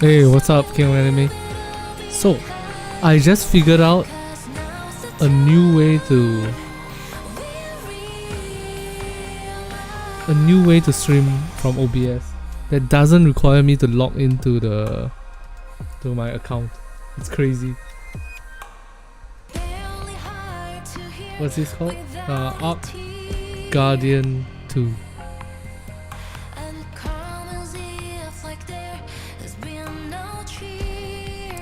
Hey, what's up, King of Anime? So, I just figured out a new way to stream from OBS that doesn't require me to log into my account. It's crazy. What's this called? Ark Guardian 2.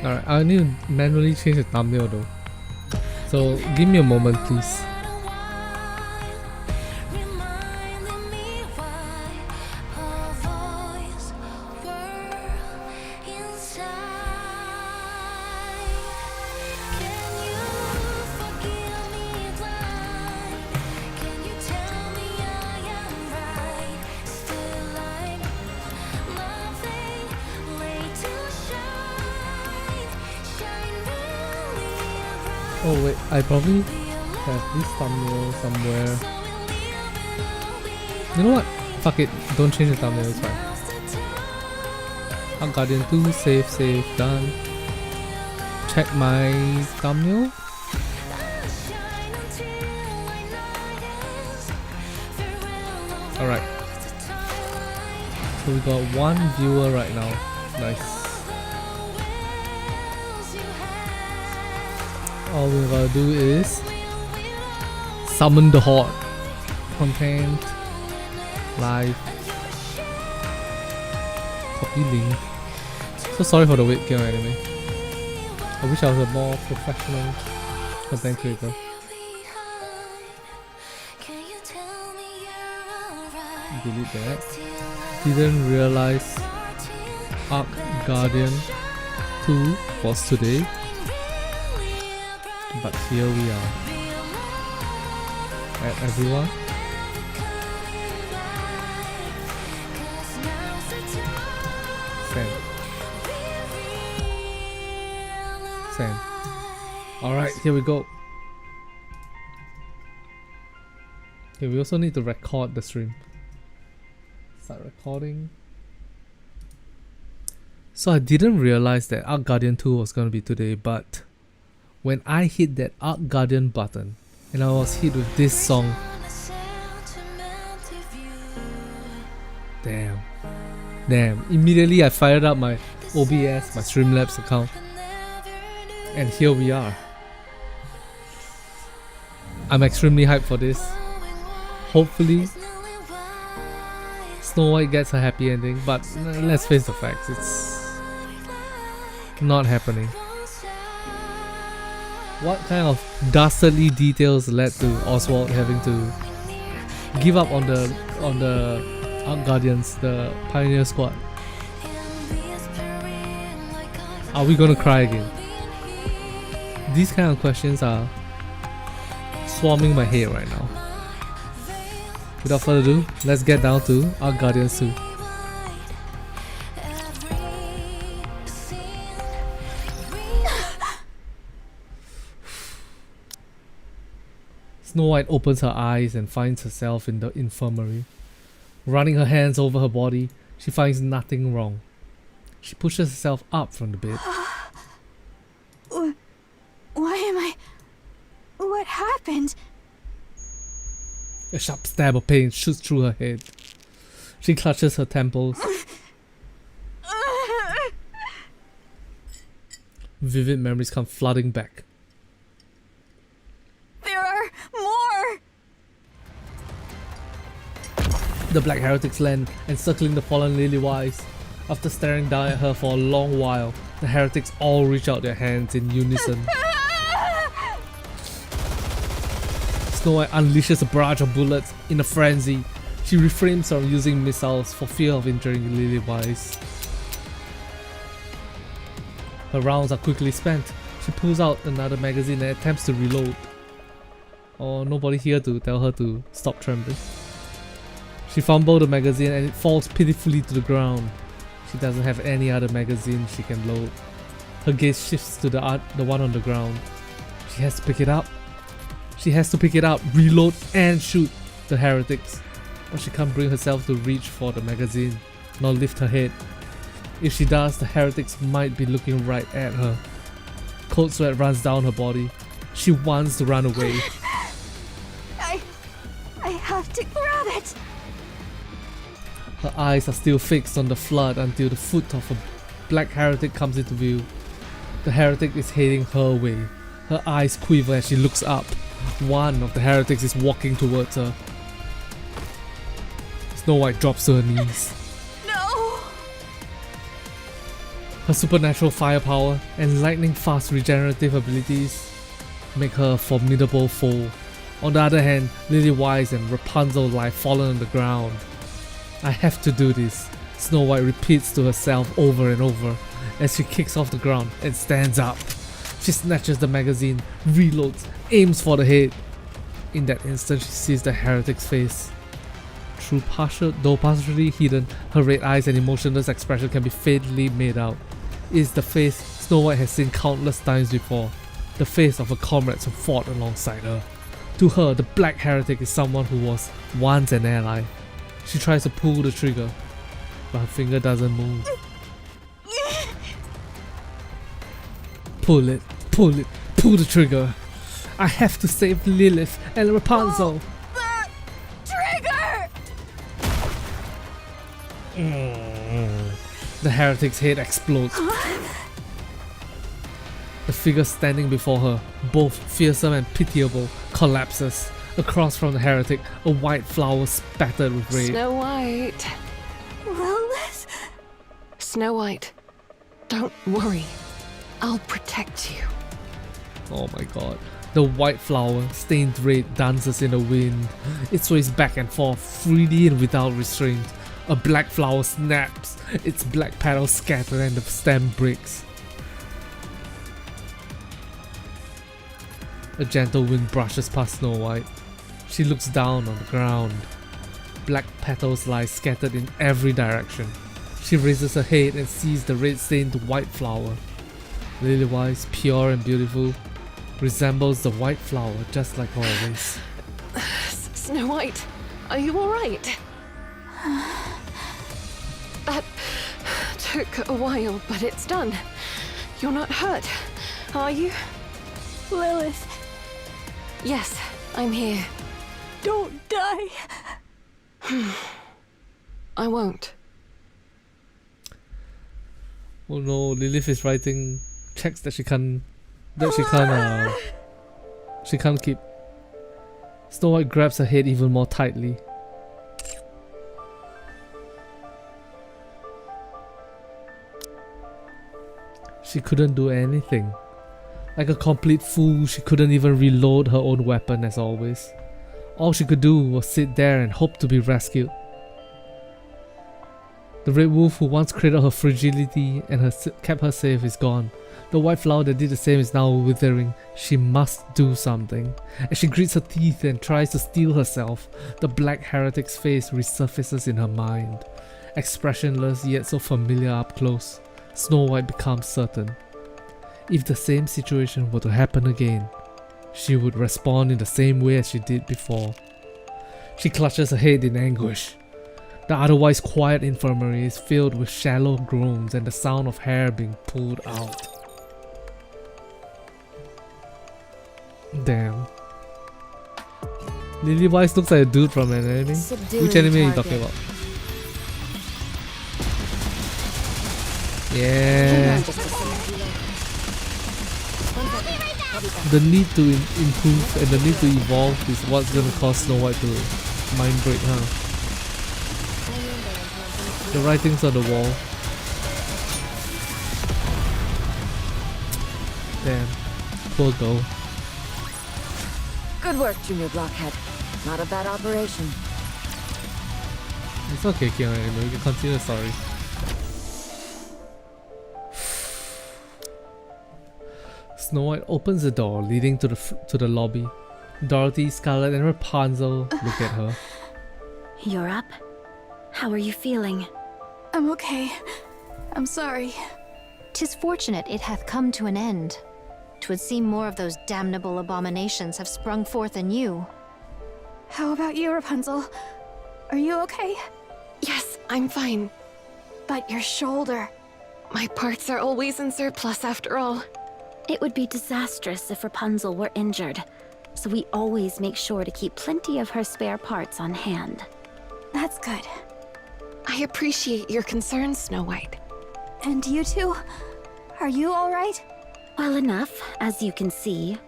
Alright, I need to manually change the thumbnail though. So give me a moment, please. Oh wait, I probably have this thumbnail somewhere. You know what? Fuck it, don't change the thumbnail, it's fine. Ark Guardian 2, save, done. Check my thumbnail. Alright. So we got one viewer right now. Nice. All we gotta do is summon the horde. Content, live, copy link. So sorry for the wait, King of Anime. I wish I was a more professional content creator. Delete that. Didn't realize Ark Guardian 2 was today. But here we are. Add everyone. Send. Alright, here we go. Okay, we also need to record the stream. Start recording. So I didn't realize that Ark Guardian 2 was gonna be today, but when I hit that Ark Guardian button and I was hit with this song, damn, immediately I fired up my OBS, my Streamlabs account, and here we are. I'm extremely hyped for this. Hopefully Snow White gets a happy ending, but let's face the facts, it's not happening. What kind of dastardly details led to Oswald having to give up on the Ark Guardians, the Pioneer Squad? Are we gonna cry again? These kind of questions are swarming my head right now. Without further ado, let's get down to Ark Guardians 2. Snow White opens her eyes and finds herself in the infirmary. Running her hands over her body, she finds nothing wrong. She pushes herself up from the bed. Why am I... What happened? A sharp stab of pain shoots through her head. She clutches her temples. Vivid memories come flooding back. The Black Heretics land, encircling the fallen Lily-Wise. After staring down at her for a long while, the Heretics all reach out their hands in unison. Snow White unleashes a barrage of bullets in a frenzy. She refrains from using missiles for fear of injuring Lily-Wise. Her rounds are quickly spent. She pulls out another magazine and attempts to reload. Oh, nobody here to tell her to stop trembling. She fumbles the magazine and it falls pitifully to the ground. She doesn't have any other magazine she can load. Her gaze shifts to the one on the ground. She has to pick it up. Reload and shoot the heretics. But she can't bring herself to reach for the magazine, nor lift her head. If she does, the heretics might be looking right at her. Cold sweat runs down her body. She wants to run away. I have to grab it. Her eyes are still fixed on the flood until the foot of a black heretic comes into view. The heretic is heading her way. Her eyes quiver as she looks up. One of the heretics is walking towards her. Snow White drops to her knees. No. Her supernatural firepower and lightning-fast regenerative abilities make her a formidable foe. On the other hand, Lily Wise and Rapunzel lie fallen on the ground. I have to do this, Snow White repeats to herself over and over as she kicks off the ground and stands up. She snatches the magazine, reloads, aims for the head. In that instant, she sees the heretic's face. Though partially hidden, her red eyes and emotionless expression can be faintly made out. It is the face Snow White has seen countless times before, the face of her comrades who fought alongside her. To her, the black heretic is someone who was once an ally. She tries to pull the trigger, but her finger doesn't move. Pull it, pull the trigger. I have to save Lilith and Rapunzel. The heretic's head explodes. The figure standing before her, both fearsome and pitiable, collapses. Across from the heretic, a white flower spattered with red. Snow White. Lilith? Snow White, don't worry. I'll protect you. Oh my god. The white flower, stained red, dances in the wind. It sways back and forth, freely and without restraint. A black flower snaps, its black petals scatter and the stem breaks. A gentle wind brushes past Snow White. She looks down on the ground. Black petals lie scattered in every direction. She raises her head and sees the red-stained white flower. Lily-wise, pure and beautiful, resembles the white flower just like always. Snow White, are you alright? That took a while, but it's done. You're not hurt, are you? Lilith, Yes, I'm here. don't die. I won't. Oh no, Lilith is writing checks that she can't keep. Snow White grabs her head even more tightly. She couldn't do anything. Like a complete fool, she couldn't even reload her own weapon as always. All she could do was sit there and hope to be rescued. The red wolf who once cradled her fragility and kept her safe is gone. The white flower that did the same is now withering. She must do something. As she grits her teeth and tries to steel herself, the black heretic's face resurfaces in her mind. Expressionless yet so familiar up close, Snow White becomes certain. If the same situation were to happen again, she would respond in the same way as she did before. She clutches her head in anguish. The otherwise quiet infirmary is filled with shallow groans and the sound of hair being pulled out. Damn. Lily Wise looks like a dude from an anime. Which anime are you talking about? Yeah. The need to improve and the need to evolve is what's gonna cause Snow White to mind break, huh? The writings on the wall. Damn. Poor girl. Good work, Junior Blockhead. Not a bad operation. It's okay, Kiana, anyway. We can continue the story. Snow White opens the door leading to the lobby. Dorothy, Scarlet, and Rapunzel look at her. You're up? How are you feeling? I'm okay. I'm sorry. 'Tis fortunate it hath come to an end. 'Twould seem more of those damnable abominations have sprung forth anew. How about you, Rapunzel? Are you okay? Yes, I'm fine. But your shoulder. My parts are always in surplus after all. It would be disastrous if Rapunzel were injured, so we always make sure to keep plenty of her spare parts on hand. That's good. I appreciate your concern, Snow White. And you two? Are you alright? Well enough, as you can see.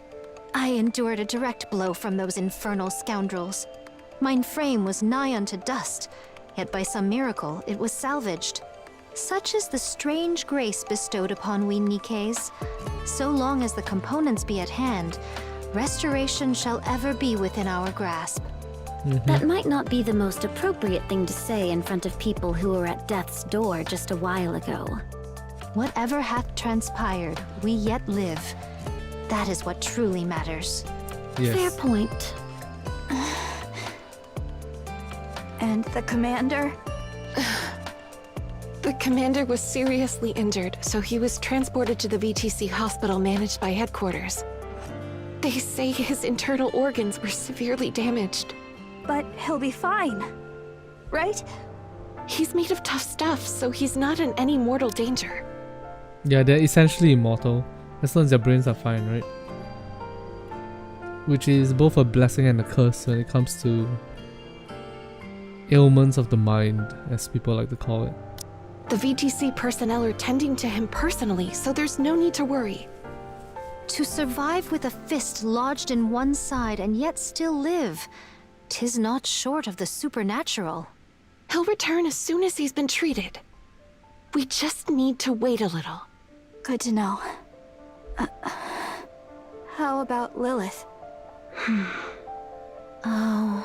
I endured a direct blow from those infernal scoundrels. Mine frame was nigh unto dust, yet by some miracle it was salvaged. Such is the strange grace bestowed upon we Nikkes. So long as the components be at hand, restoration shall ever be within our grasp. That might not be the most appropriate thing to say in front of people who were at death's door just a while ago. Whatever hath transpired, we yet live. That is what truly matters. Yes. Fair point. And the commander? The commander was seriously injured, so he was transported to the VTC hospital managed by headquarters. They say his internal organs were severely damaged. But he'll be fine. Right? He's made of tough stuff, so he's not in any mortal danger. Yeah, they're essentially immortal, as long as their brains are fine, right? Which is both a blessing and a curse when it comes to ailments of the mind, as people like to call it. The VTC personnel are tending to him personally, so there's no need to worry. To survive with a fist lodged in one side and yet still live, 'tis not short of the supernatural. He'll return as soon as he's been treated. We just need to wait a little. Good to know. How about Lilith? Oh.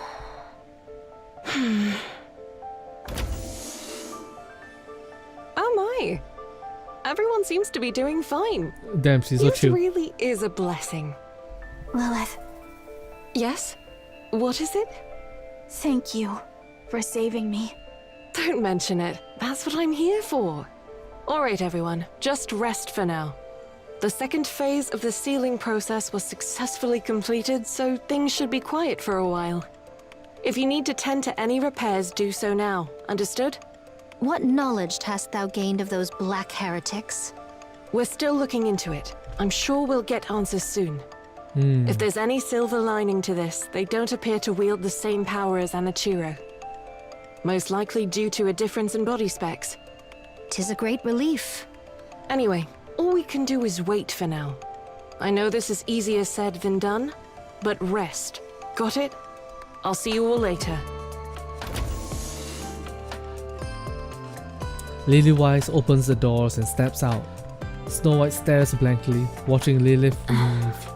Oh my! Everyone seems to be doing fine. Damn, she's so This chill. really is a blessing. Lilith, Yes? What is it? thank you for saving me. Don't mention it. That's what I'm here for. Alright everyone, just rest for now. The second phase of the sealing process was successfully completed, so things should be quiet for a while. If you need to tend to any repairs, do so now. Understood? What knowledge hast thou gained of those black heretics? We're still looking into it. I'm sure we'll get answers soon. Hmm. If there's any silver lining to this, they don't appear to wield the same power as Anichiro. Most likely due to a difference in body specs. 'Tis a great relief. Anyway, all we can do is wait for now. I know this is easier said than done, but rest. Got it? I'll see you all later. Lily-Wise opens the doors and steps out. Snow White stares blankly, watching Lilith leave.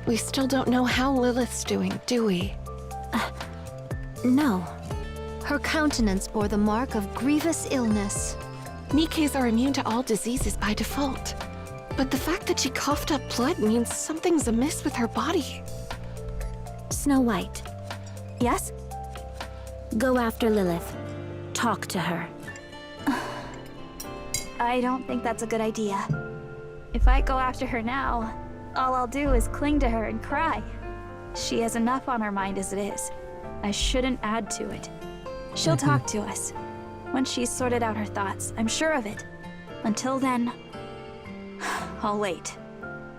We still don't know how Lilith's doing, do we? No. Her countenance bore the mark of grievous illness. Nikkes are immune to all diseases by default. But the fact that she coughed up blood means something's amiss with her body. Snow White, Yes? go after Lilith. Talk to her. I don't think that's a good idea. If I go after her now, all I'll do is cling to her and cry. She has enough on her mind as it is. I shouldn't add to it. She'll talk to us. Once she's sorted out her thoughts, I'm sure of it. Until then, I'll wait.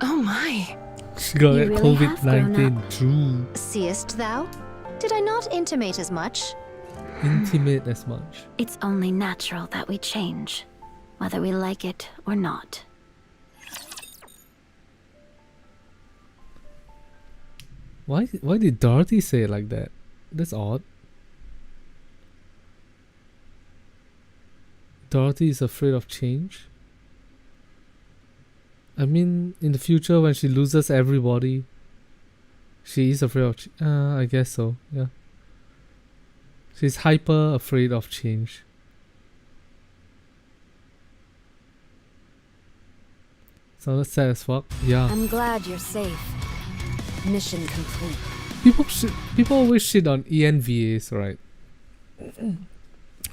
Oh my. She got You that really have grown COVID-19. True. Seest thou? Did I not intimate as much? Intimate as much. It's only natural that we change, whether we like it or not. Why did Dorothy say it like that? That's odd. Dorothy is afraid of change? I mean, in the future when she loses everybody, she is afraid of I guess so, yeah. She's hyper afraid of change. Sounded sad as fuck. Yeah. I'm glad you're safe. Mission complete. People always shit on ENVAs, right?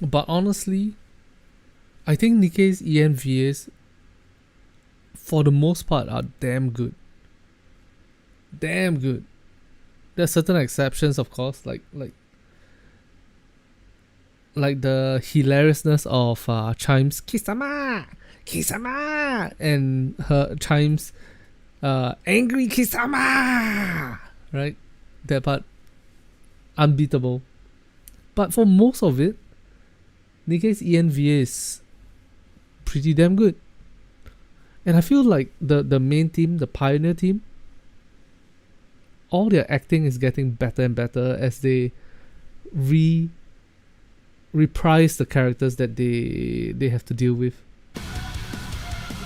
But honestly, I think Nikke's ENVAs, for the most part, are damn good. Damn good. There are certain exceptions, of course, like the hilariousness of Chime's Kisama, Kisama, and her chimes, angry Kisama, right? That part, unbeatable. But for most of it, Nikke's ENVA is pretty damn good. And I feel like the main team, the Pioneer team, all their acting is getting better and better as they reprise the characters that they have to deal with.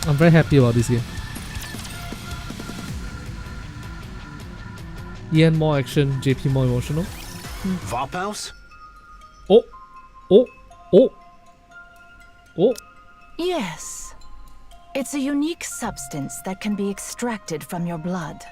I'm very happy about this game. Ian more action, JP more emotional. Varpaus? Oh! Oh! Oh! Oh! Yes. It's a unique substance that can be extracted from your blood.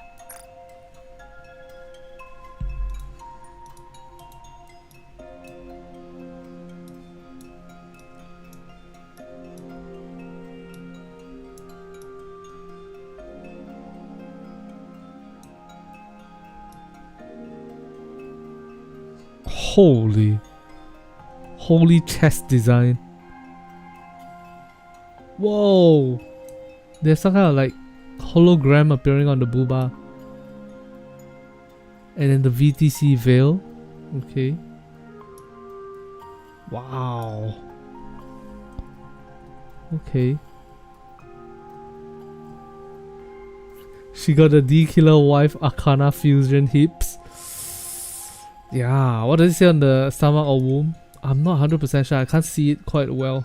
Holy chest design. Whoa! There's some kind of like hologram appearing on the booba. And then the VTC veil. Okay. Wow. Okay. She got a D-Killer wife Arcana fusion hips. Yeah, what does it say on the stomach or womb? I'm not 100% sure, I can't see it quite well.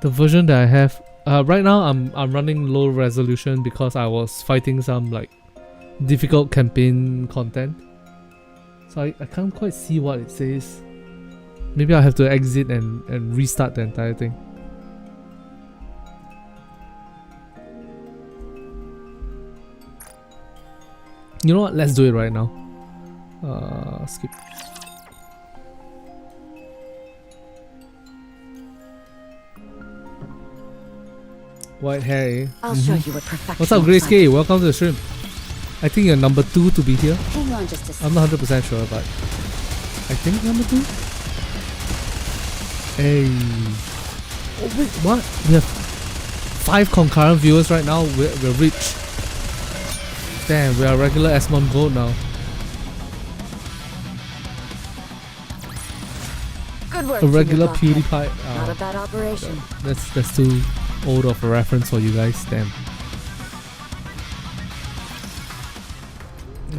The version that I have, right now I'm running low resolution because I was fighting some like difficult campaign content. So I can't quite see what it says. Maybe I'll have to exit and restart the entire thing. You know what? Let's do it right now. Skip. White hair. I'll show you what perfection. What's up, Grace K? Welcome to the stream. I think you're number 2 to be here. Hang on just a second. I'm not 100% sure, but I think number 2. Hey. Oh wait, what? We have 5 concurrent viewers right now. We're rich. Damn, we are regular Esmond Gold now. Good work. A regular Junior PewDiePie. Blockhead. Not a bad operation. That's too old of a reference for you guys. Damn.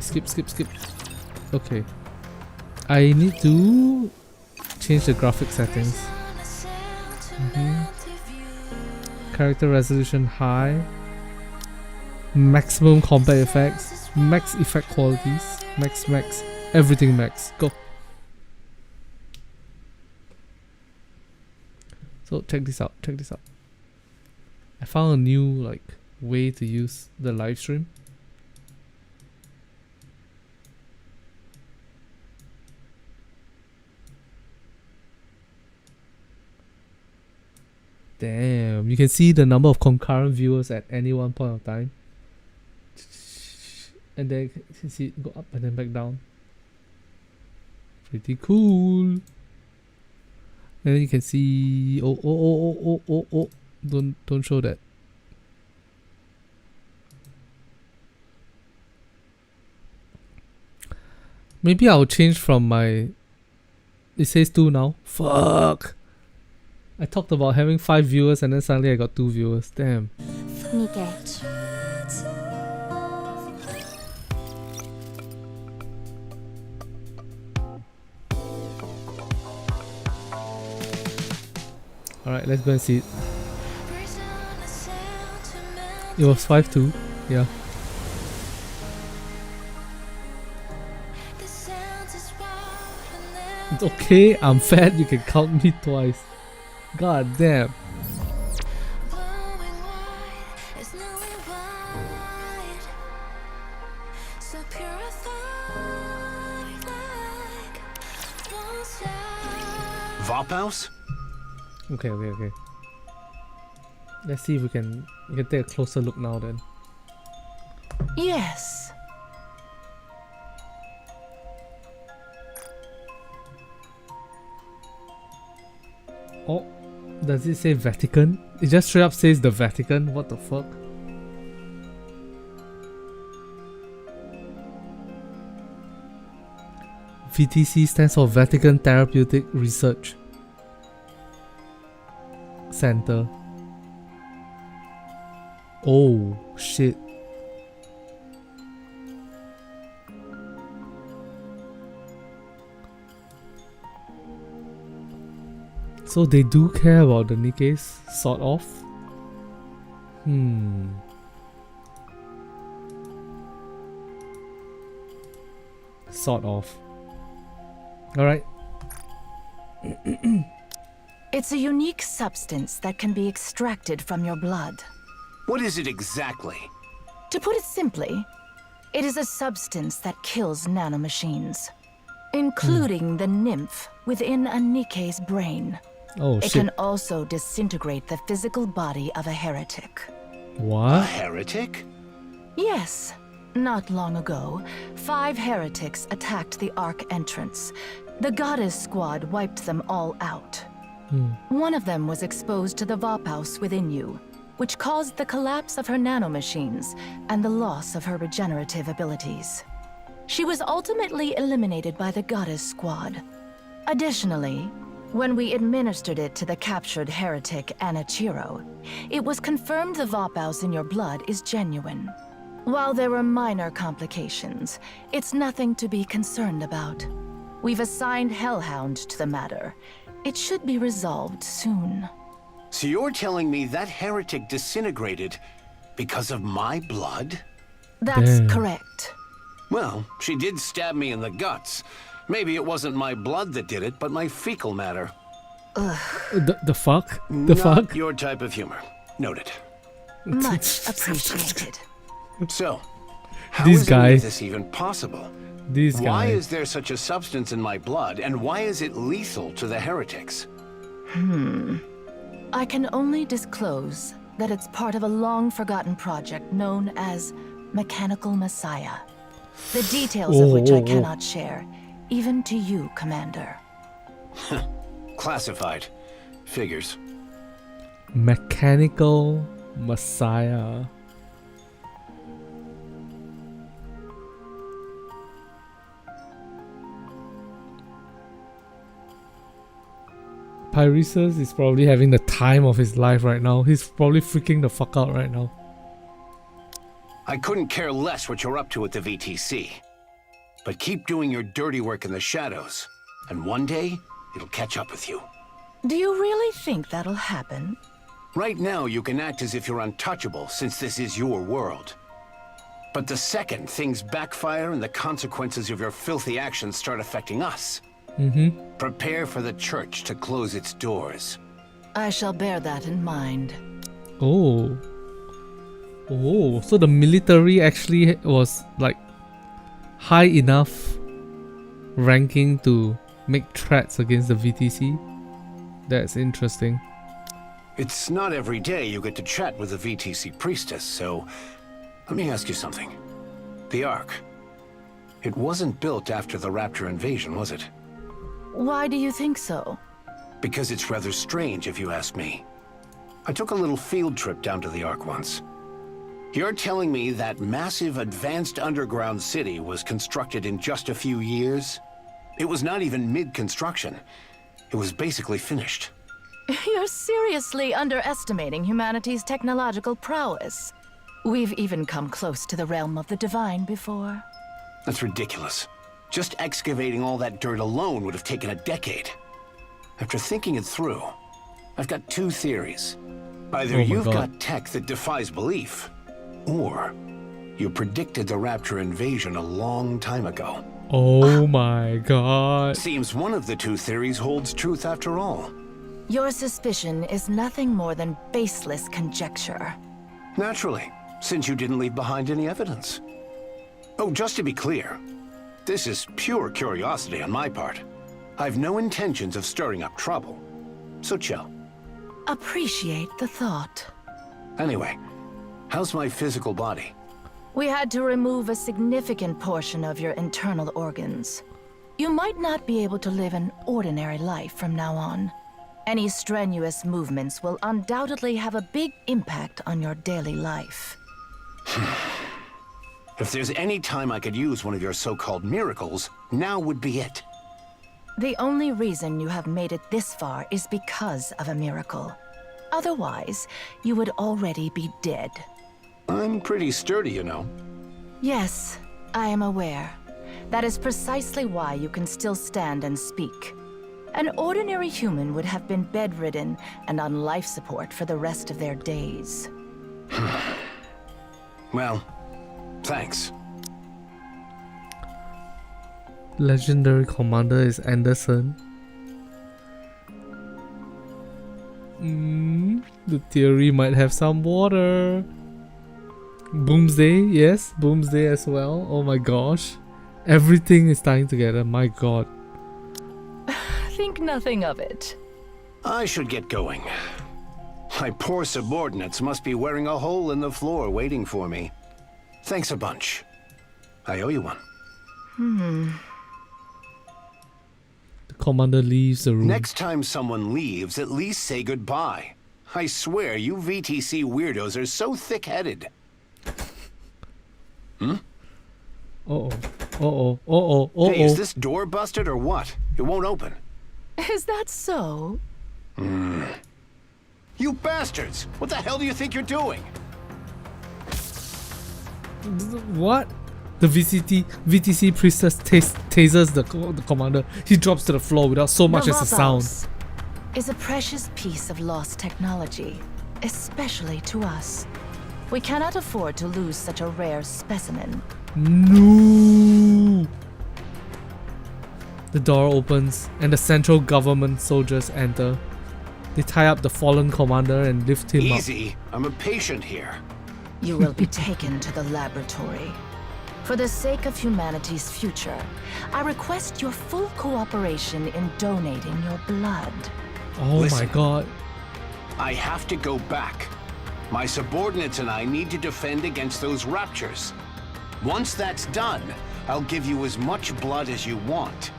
Skip. Okay. I need to change the graphic settings. Character resolution high. Maximum combat effects. Max effect qualities. Max. Everything max. Go. So check this out. I found a new like way to use the live stream. Damn, you can see the number of concurrent viewers at any one point of time. And then you can see it go up and then back down. Pretty cool. And then you can see oh, don't show that. Maybe I'll change from my, it says 2 now. Fuck. I talked about having 5 viewers and then suddenly I got 2 viewers. Damn. Nikke. Alright, let's go and see it. It was 5-2. Yeah. It's okay, I'm fat, you can count me twice. God damn. Varpaus? Okay. Let's see if we can take a closer look now then. Yes. Oh, does it say Vatican? It just straight up says the Vatican. What the fuck? VTC stands for Vatican Therapeutic Research Center. Oh shit. So they do care about the Nikkes, sort of. Sort of. Alright. It's a unique substance that can be extracted from your blood. What is it exactly? To put it simply, it is a substance that kills nanomachines, including the nymph within a Nikke's brain. Oh It shit. can also disintegrate the physical body of a heretic. A What? heretic? Yes. Not long ago, 5 heretics attacked the Ark entrance. The goddess squad wiped them all out. One of them was exposed to the Vophaus within you, which caused the collapse of her nanomachines and the loss of her regenerative abilities. She was ultimately eliminated by the goddess squad. Additionally, when we administered it to the captured heretic Anachiro, it was confirmed the Vophaus in your blood is genuine. While there were minor complications, it's nothing to be concerned about. We've assigned Hellhound to the matter. It should be resolved soon. So you're telling me that heretic disintegrated because of my blood? That's Damn. correct. Well, she did stab me in the guts. Maybe it wasn't my blood that did it, but my fecal matter. The fuck? The Not fuck? your type of humor. Noted. Much appreciated. So, how These is any guys. of this even possible? These Why guys. is there such a substance in my blood, and why is it lethal to the heretics? I can only disclose that it's part of a long-forgotten project known as Mechanical Messiah. The details of which I cannot share, even to you, Commander. Classified. Figures. Mechanical Messiah. Pyresus is probably having the time of his life right now. He's probably freaking the fuck out right now. I couldn't care less what you're up to at the VTC. But keep doing your dirty work in the shadows, and one day, it'll catch up with you. Do you really think that'll happen? Right now, you can act as if you're untouchable, since this is your world. But the second things backfire and the consequences of your filthy actions start affecting us, prepare for the church to close its doors. I shall bear that in mind. Oh. Oh, so the military actually was like high enough ranking to make threats against the VTC? That's interesting. It's not every day you get to chat with a VTC priestess, so let me ask you something. The Ark, it wasn't built after the Raptor invasion, was it? Why do you think so? Because it's rather strange, if you ask me. I took a little field trip down to the Ark once. You're telling me that massive advanced underground city was constructed in just a few years? It was not even mid-construction. It was basically finished. You're seriously underestimating humanity's technological prowess. We've even come close to the realm of the divine before. That's ridiculous. Just excavating all that dirt alone would have taken a decade. After thinking it through, I've got 2 theories. Either Oh my you've God. got tech that defies belief, or you predicted the Raptor invasion a long time ago. Oh my god. Seems one of the 2 theories holds truth after all. Your suspicion is nothing more than baseless conjecture. Naturally, since you didn't leave behind any evidence. Oh, just to be clear, this is pure curiosity on my part. I've no intentions of stirring up trouble, so chill. Appreciate the thought. Anyway, how's my physical body? We had to remove a significant portion of your internal organs. You might not be able to live an ordinary life from now on. Any strenuous movements will undoubtedly have a big impact on your daily life. If there's any time I could use one of your so-called miracles, now would be it. The only reason you have made it this far is because of a miracle. Otherwise, you would already be dead. I'm pretty sturdy, you know. Yes, I am aware. That is precisely why you can still stand and speak. An ordinary human would have been bedridden and on life support for the rest of their days. Well, thanks. Legendary commander is Anderson. The theory might have some water. Boomsday, yes, Boomsday as well. Oh my gosh. Everything is tying together, my god. Think nothing of it. I should get going. My poor subordinates must be wearing a hole in the floor waiting for me. Thanks a bunch. I owe you one. The commander leaves the room. Next time someone leaves, at least say goodbye. I swear, you VTC weirdos are so thick-headed. Uh-oh. Uh-oh. Uh-oh. Uh-oh. Hey, is this door busted or what? It won't open. Is that so? You bastards! What the hell do you think you're doing? What? The VTC priestess tasers the commander. He drops to the floor without so much as a sound. Vaulthouse is a precious piece of lost technology, especially to us. We cannot afford to lose such a rare specimen. No! The door opens and the central government soldiers enter. They tie up the fallen commander and lift him up. Easy. I'm a patient here. You will be taken to the laboratory. For the sake of humanity's future, I request your full cooperation in donating your blood. Oh Listen. my god. I have to go back. My subordinates and I need to defend against those raptures. Once that's done, I'll give you as much blood as you want.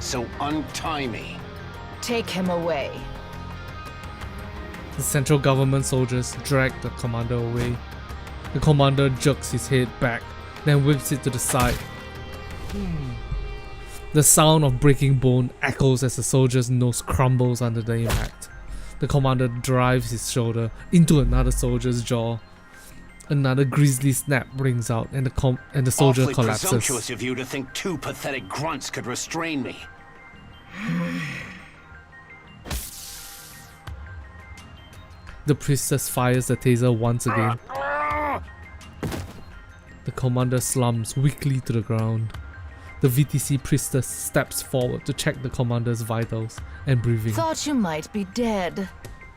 So untie me. Take him away. The central government soldiers drag the commander away. The commander jerks his head back, then whips it to the side. The sound of breaking bone echoes as the soldier's nose crumbles under the impact. The commander drives his shoulder into another soldier's jaw. Another grisly snap rings out and the soldier Awfully collapses. presumptuous of you to think two pathetic grunts could restrain me. The priestess fires the taser once again. The commander slumps weakly to the ground. The VTC priestess steps forward to check the commander's vitals and breathing. Thought you might be dead,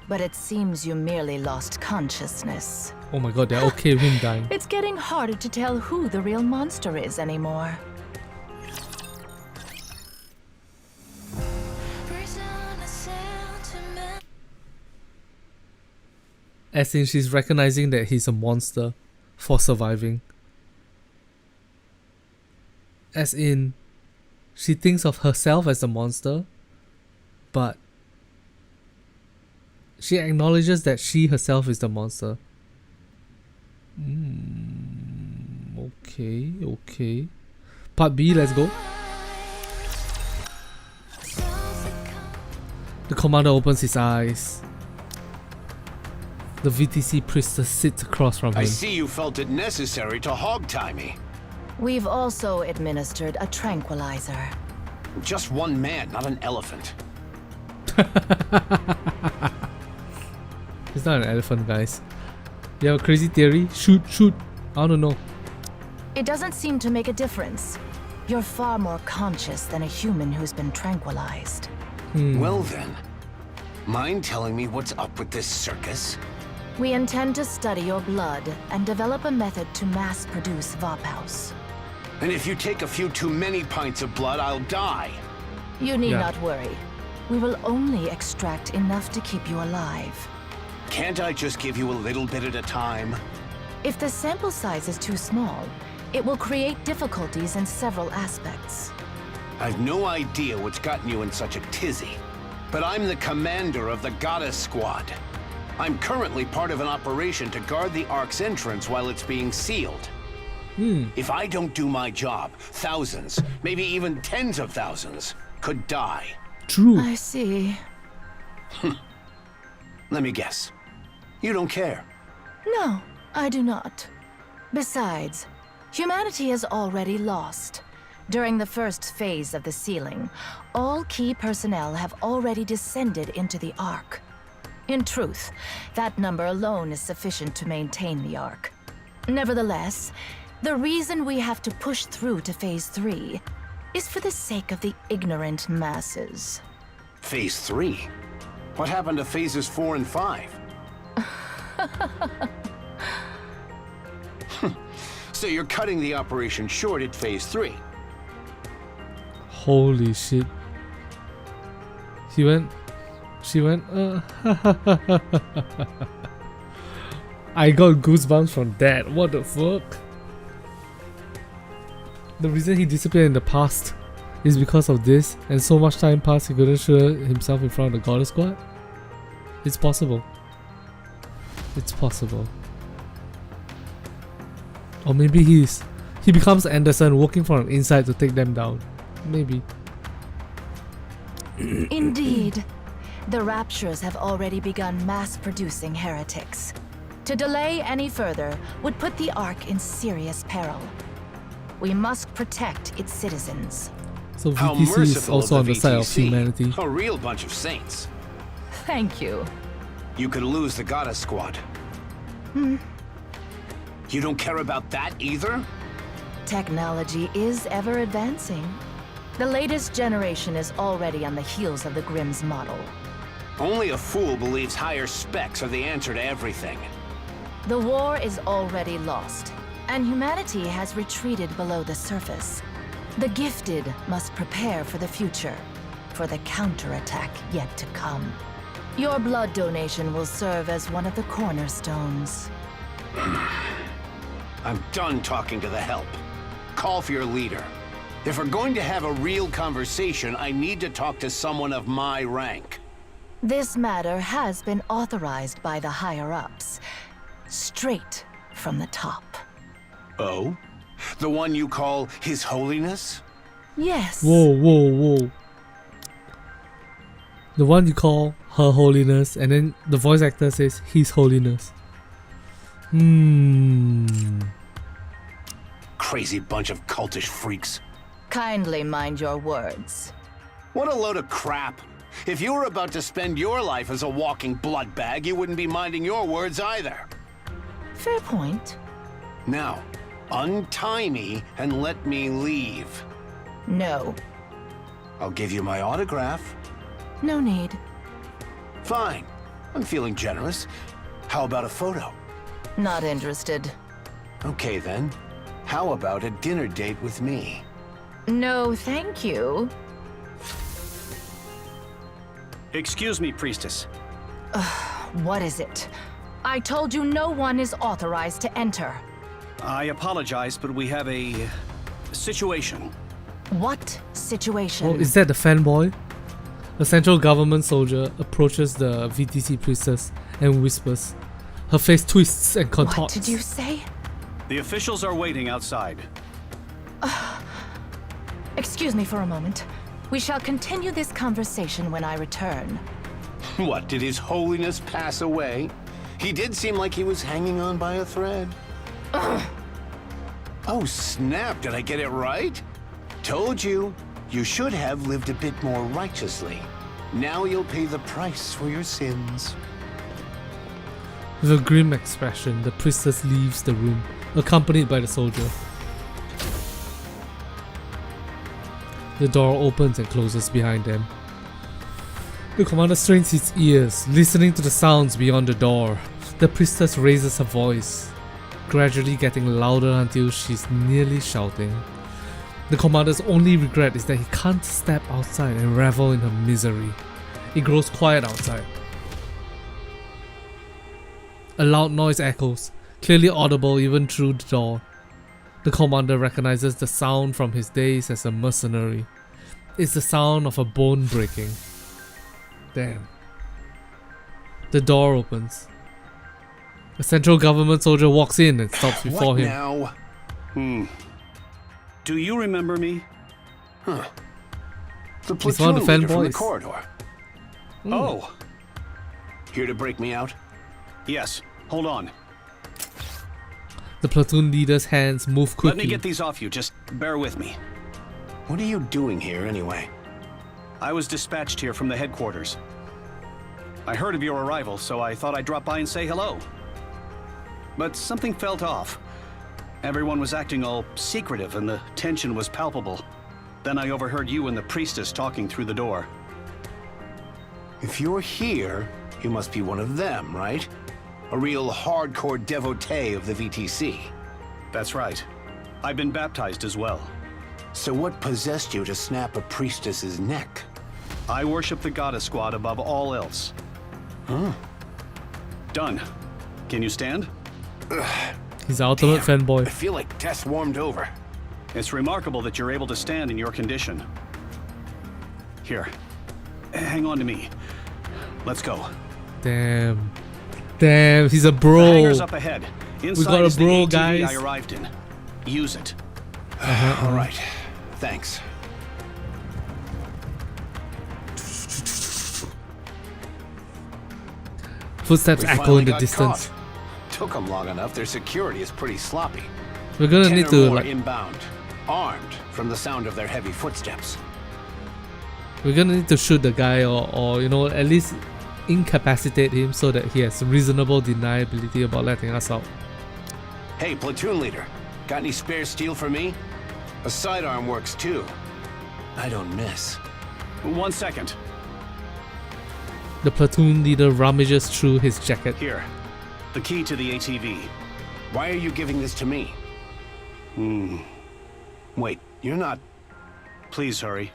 but it seems you merely lost consciousness. Oh my god, they're okay with him dying. It's getting harder to tell who the real monster is anymore. As in, she's recognizing that he's a monster for surviving. As in, she thinks of herself as a monster, but she acknowledges that she herself is the monster. Okay. Part B, let's go. The commander opens his eyes. The VTC priestess sits across from him. I see you felt it necessary to hog-tie me. We've also administered a tranquilizer. Just one man, not an elephant. He's not an elephant, guys. You have a crazy theory? Shoot. I don't know. It doesn't seem to make a difference. You're far more conscious than a human who's been tranquilized. Well then, mind telling me what's up with this circus? We intend to study your blood and develop a method to mass produce Vaulthouse. And if you take a few too many pints of blood, I'll die. You need Yeah. not worry. We will only extract enough to keep you alive. Can't I just give you a little bit at a time? If the sample size is too small, it will create difficulties in several aspects. I've no idea what's gotten you in such a tizzy. but I'm the commander of the Goddess Squad. I'm currently part of an operation to guard the Ark's entrance while it's being sealed. If I don't do my job, thousands, maybe even tens of thousands, could die. True. I see. Let me guess. You don't care. No, I do not. Besides, humanity has already lost. During the first phase of the sealing, all key personnel have already descended into the Ark. In truth, that number alone is sufficient to maintain the Ark. Nevertheless, the reason we have to push through to Phase 3 is for the sake of the ignorant masses. Phase 3? What happened to Phases 4 and 5? So you're cutting the operation short at Phase 3? Holy shit. She went, I got goosebumps from that. What the fuck? The reason he disappeared in the past is because of this, and so much time passed he couldn't show himself in front of the Goddess Squad? It's possible. It's possible. Or maybe he becomes Anderson, working from the inside to take them down. Maybe. Indeed. The Raptures have already begun mass-producing heretics. To delay any further would put the Ark in serious peril. We must protect its citizens. So How VTC is merciful also on the the side of VTC. humanity. A real bunch of saints. Thank you. You could lose the Goddess Squad. You don't care about that either? Technology is ever advancing. The latest generation is already on the heels of the Grimm's model. Only a fool believes higher specs are the answer to everything. The war is already lost, and humanity has retreated below the surface. The gifted must prepare for the future, for the counterattack yet to come. Your blood donation will serve as one of the cornerstones. I'm done talking to the help. Call for your leader. If we're going to have a real conversation, I need to talk to someone of my rank. This matter has been authorized by the higher-ups, straight from the top. Oh? The one you call His Holiness? Yes. Whoa, whoa, whoa. The one you call Her Holiness, and then the voice actor says His Holiness. Crazy bunch of cultish freaks. Kindly mind your words. What a load of crap. If you were about to spend your life as a walking blood bag, you wouldn't be minding your words either. Fair point. Now, untie me and let me leave. No. I'll give you my autograph. No need. Fine. I'm feeling generous. How about a photo? Not interested. Okay then. How about a dinner date with me? No, thank you. Excuse me, Priestess. What is it? I told you no one is authorized to enter. I apologize, but we have a situation. What situation? Oh, is that the fanboy? A central government soldier approaches the VTC priestess and whispers. Her face twists and contorts. What did you say? The officials are waiting outside. Excuse me for a moment. We shall continue this conversation when I return. What, did His Holiness pass away? He did seem like he was hanging on by a thread. Oh snap, did I get it right? Told you. You should have lived a bit more righteously. Now you'll pay the price for your sins. With a grim expression, the priestess leaves the room, accompanied by the soldier. The door opens and closes behind them. The commander strains his ears, listening to the sounds beyond the door. The priestess raises her voice, gradually getting louder until she's nearly shouting. The commander's only regret is that he can't step outside and revel in her misery. It grows quiet outside. A loud noise echoes, clearly audible even through the door. The commander recognizes the sound from his days as a mercenary. It's the sound of a bone breaking. Damn. The door opens. A central government soldier walks in and stops before him. Now? Do you remember me? Huh. The He's one of the platoon leader from the fanboys. corridor. Oh, Here to break me out? yes. Hold on. The platoon leader's hands move quickly. Let me get these off you. Just bear with me. What are you doing here anyway? I was dispatched here from the headquarters. I heard of your arrival, so I thought I'd drop by and say hello. But something felt off. Everyone was acting all secretive and the tension was palpable. Then I overheard you and the priestess talking through the door. If you're here, you must be one of them, right? A real hardcore devotee of the VTC. That's right. I've been baptized as well. So what possessed you to snap a priestess's neck? I worship the goddess squad above all else. Huh? Done. Can you stand? He's the ultimate I fanboy. feel like death warmed over. It's remarkable that you're able to stand in your condition. Here. Hang on to me. Let's go. Damn. Damn, he's a The bro. hangar's up ahead. Inside got a is the bro, ATV guys. I arrived in. Use it. All right. Thanks. Footsteps We echo finally in the got distance. caught. Took them long enough. Their security is pretty sloppy. We're gonna 10 need or to more like inbound, armed from the sound of their heavy footsteps. we're gonna need to shoot the guy or you know at least incapacitate him so that he has reasonable deniability about letting us out. Hey, platoon leader, got any spare steel for me? A sidearm works too. I don't miss. 1 second. The platoon leader rummages through his jacket. Here. The key to the ATV. Why are you giving this to me? Wait, you're not... Please hurry.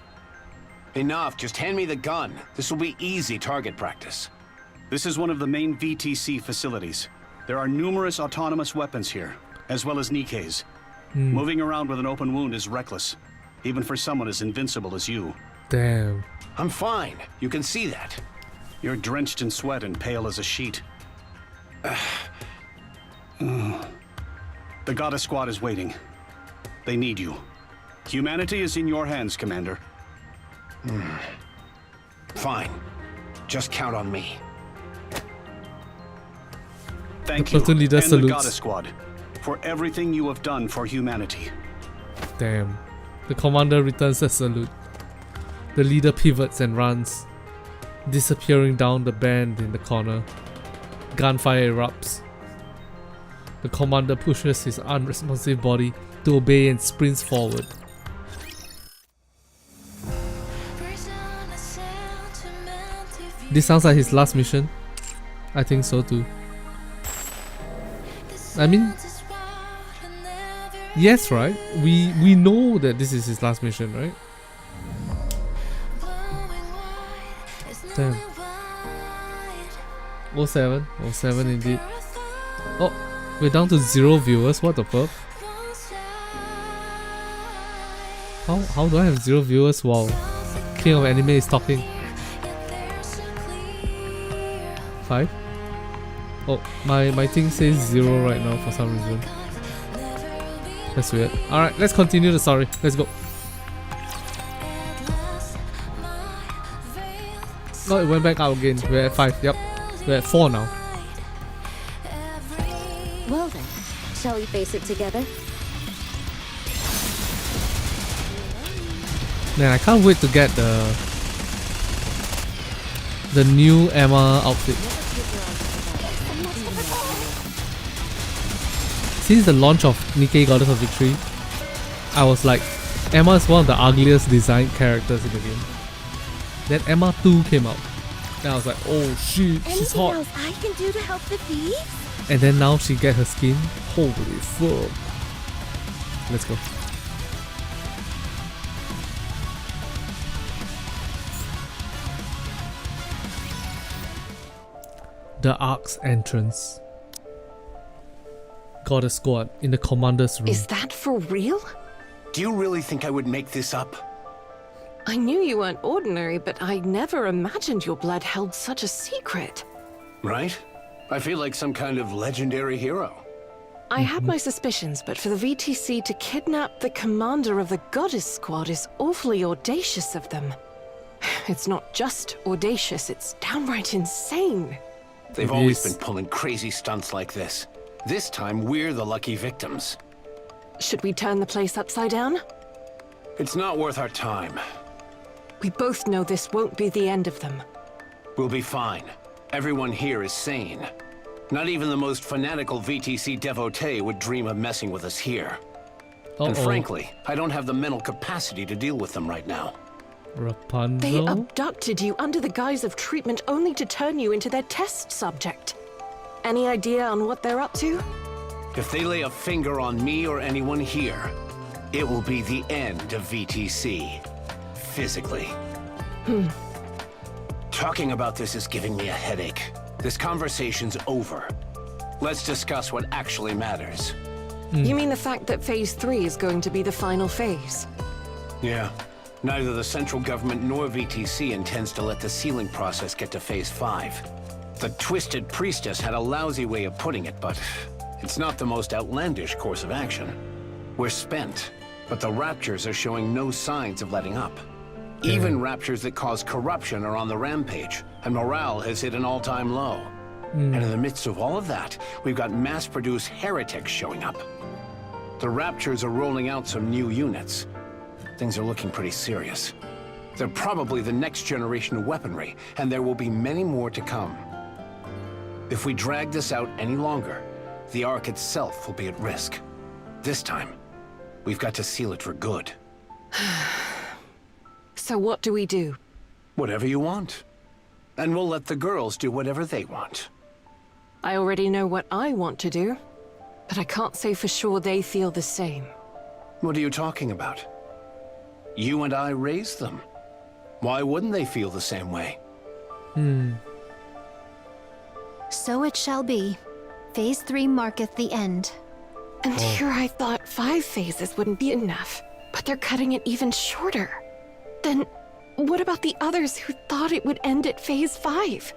Enough, just hand me the gun. This will be easy target practice. This is one of the main VTC facilities. There are numerous autonomous weapons here, as well as Nikke's. Moving around with an open wound is reckless, even for someone as invincible as you. Damn. I'm fine. You can see that. You're drenched in sweat and pale as a sheet. The goddess squad is waiting. They need you. Humanity is in your hands, Commander. Fine. Just count on me. Thank The you, platoon leader and salutes. the goddess squad, for everything you have done for humanity. Damn. The commander returns a salute. The leader pivots and runs, disappearing down the bend in the corner. Gunfire erupts. The commander pushes his unresponsive body to obey and sprints forward. This sounds like his last mission. I think so too. I mean, yes, right? We know that this is his last mission, right? Damn. 07. 07 indeed. Oh, we're down to 0 viewers. What the fuck? How do I have 0 viewers while King of Anime is talking? 5? Oh, my thing says 0 right now for some reason. That's weird. Alright, let's continue the story. Let's go. Oh, it went back out again. We're at 5. Yep. We're at 4 now. Well then, shall we face it together? Man, I can't wait to get the new Emma outfit. Since the launch of Nikke Goddess of Victory, I was like, Emma is one of the ugliest designed characters in the game. Then Emma 2 came out. Then I was like, oh shit, she's Anything hot. else I can do to help the thieves? And then now she get her skin. Holy fuck. Let's go. The Ark's entrance. Goddess squad in the commander's room. Is that for real? Do you really think I would make this up? I knew you weren't ordinary, but I never imagined your blood held such a secret. Right? I feel like some kind of legendary hero. I had my suspicions, but for the VTC to kidnap the commander of the Goddess Squad is awfully audacious of them. It's not just audacious, it's downright insane. They've always been pulling crazy stunts like this. This time, we're the lucky victims. Should we turn the place upside down? It's not worth our time. We both know this won't be the end of them. We'll be fine. Everyone here is sane. Not even the most fanatical VTC devotee would dream of messing with us here. And frankly, I don't have the mental capacity to deal with them right now. Rapunzel? They abducted you under the guise of treatment only to turn you into their test subject. Any idea on what they're up to? If they lay a finger on me or anyone here, it will be the end of VTC. Physically. Talking about this is giving me a headache. This conversation's over. Let's discuss what actually matters. You mean the fact that Phase 3 is going to be the final phase? Yeah. Neither the central government nor VTC intends to let the sealing process get to Phase 5. The Twisted Priestess had a lousy way of putting it, but it's not the most outlandish course of action. We're spent, but the Raptures are showing no signs of letting up. Even Raptures that cause corruption are on the rampage, and morale has hit an all-time low. And in the midst of all of that, we've got mass-produced heretics showing up. The Raptures are rolling out some new units. Things are looking pretty serious. They're probably the next generation of weaponry, and there will be many more to come. If we drag this out any longer, the Ark itself will be at risk. This time, we've got to seal it for good. So what do we do? Whatever you want. And we'll let the girls do whatever they want. I already know what I want to do, but I can't say for sure they feel the same. What are you talking about? You and I raised them. Why wouldn't they feel the same way? So it shall be. Phase 3 marketh the end. And here I thought 5 phases wouldn't be enough, but they're cutting it even shorter. Then, what about the others who thought it would end at Phase 5?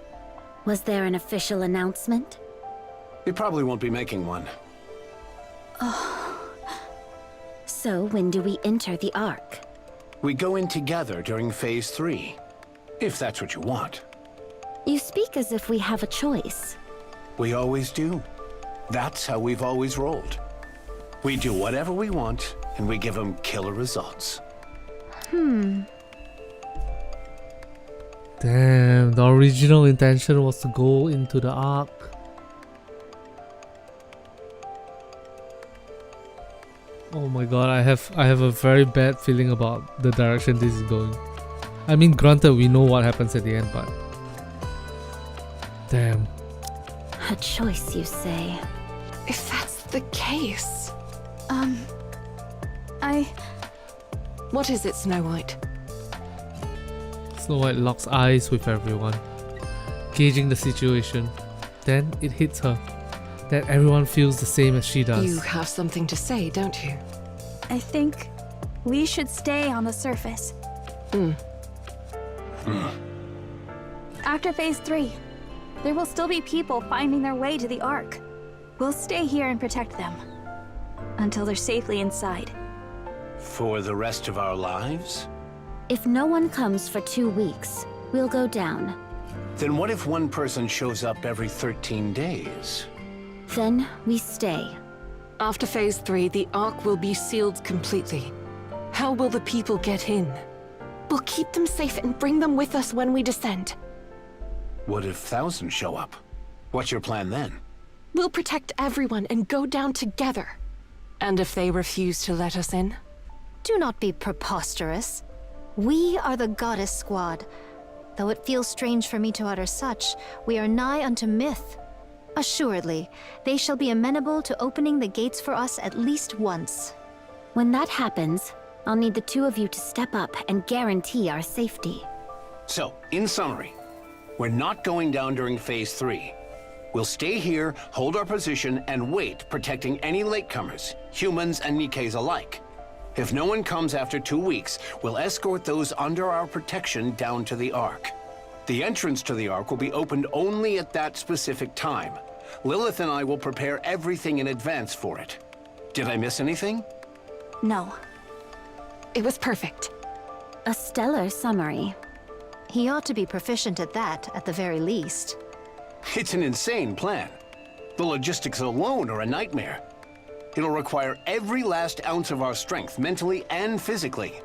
Was there an official announcement? You probably won't be making one. So when do we enter the Ark? We go in together during Phase 3. If that's what you want. You speak as if we have a choice. We always do. That's how we've always rolled. We do whatever we want, and we give them killer results. Damn, the original intention was to go into the Ark. Oh my god, I have a very bad feeling about the direction this is going. I mean, granted, we know what happens at the end, but damn. A choice, you say? If that's the case... What is it, Snow White? Snow White locks eyes with everyone, gauging the situation. Then it hits her that everyone feels the same as she does. You have something to say, don't you? I think we should stay on the surface. After Phase 3, there will still be people finding their way to the Ark. We'll stay here and protect them until they're safely inside. For the rest of our lives? If no one comes for 2 weeks, we'll go down. Then what if one person shows up every 13 days? Then we stay. After Phase 3, the Ark will be sealed completely. How will the people get in? We'll keep them safe and bring them with us when we descend. What if thousands show up? What's your plan then? We'll protect everyone and go down together. And if they refuse to let us in? Do not be preposterous. We are the Goddess Squad. Though it feels strange for me to utter such, we are nigh unto myth. Assuredly, they shall be amenable to opening the gates for us at least once. When that happens, I'll need the 2 of you to step up and guarantee our safety. So, in summary, we're not going down during Phase 3. We'll stay here, hold our position, and wait, protecting any latecomers, humans and Nikkes alike. If no one comes after 2 weeks, we'll escort those under our protection down to the Ark. The entrance to the Ark will be opened only at that specific time. Lilith and I will prepare everything in advance for it. Did I miss anything? No. It was perfect. A stellar summary. He ought to be proficient at that, at the very least. It's an insane plan. The logistics alone are a nightmare. It'll require every last ounce of our strength, mentally and physically.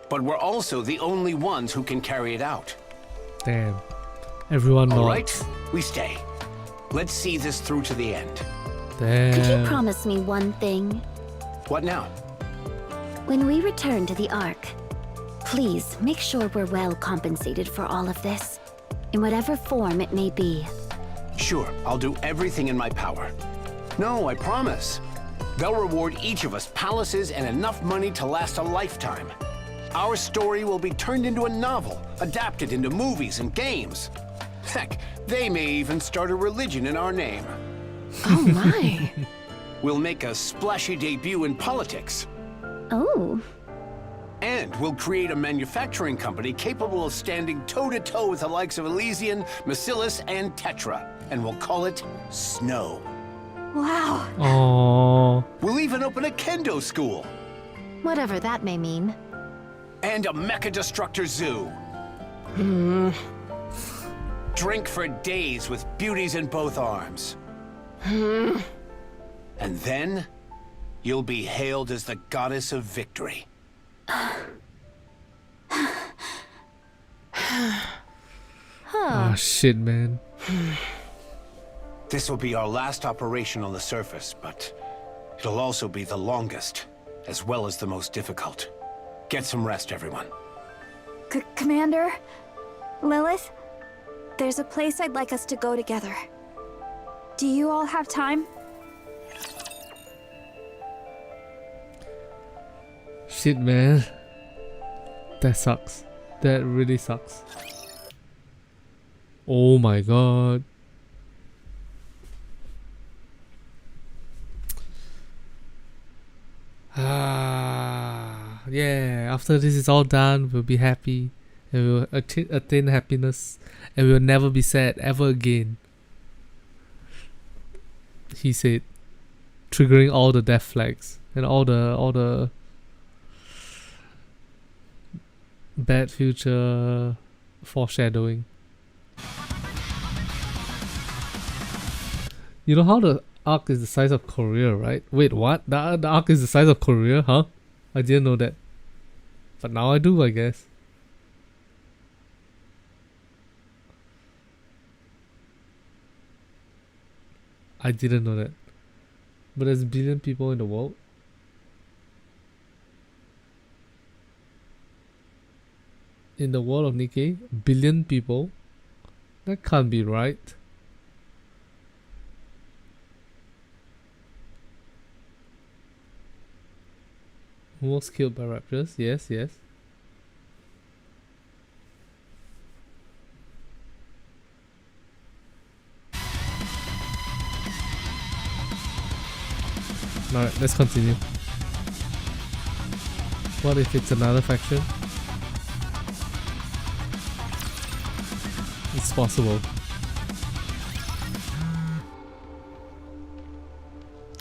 But we're also the only ones who can carry it out. Damn. Everyone knows. All right, we stay. Let's see this through to the end. Damn. Could you promise me one thing? What now? When we return to the Ark, please make sure we're well compensated for all of this, in whatever form it may be. Sure, I'll do everything in my power. No, I promise. They'll reward each of us palaces and enough money to last a lifetime. Our story will be turned into a novel, adapted into movies and games. Heck, they may even start a religion in our name. Oh my. We'll make a splashy debut in politics. Oh. And we'll create a manufacturing company capable of standing toe-to-toe with the likes of Elysian, Macilis, and Tetra. And we'll call it Snow. Wow. Aww. We'll even open a kendo school. Whatever that may mean. And a mecha destructor zoo. Drink for days with beauties in both arms. And then, you'll be hailed as the goddess of victory. Oh shit, man. This will be our last operation on the surface, but it'll also be the longest, as well as the most difficult. Get some rest, everyone. Commander? Lilith? There's a place I'd like us to go together. Do you all have time? Shit, man. That sucks. That really sucks. Oh my god. Yeah, after this is all done, we'll be happy and we'll attain happiness and we'll never be sad ever again. He said, triggering all the death flags and all the bad future foreshadowing. You know how the Ark is the size of Korea, right? Wait, what? The Ark is the size of Korea, huh? I didn't know that. But now I do, I guess. I didn't know that. But there's a billion people in the world. In the world of Nikke, billion people? That can't be right. Who was killed by raptors? Yes, yes. Alright, let's continue. What if it's another faction? It's possible.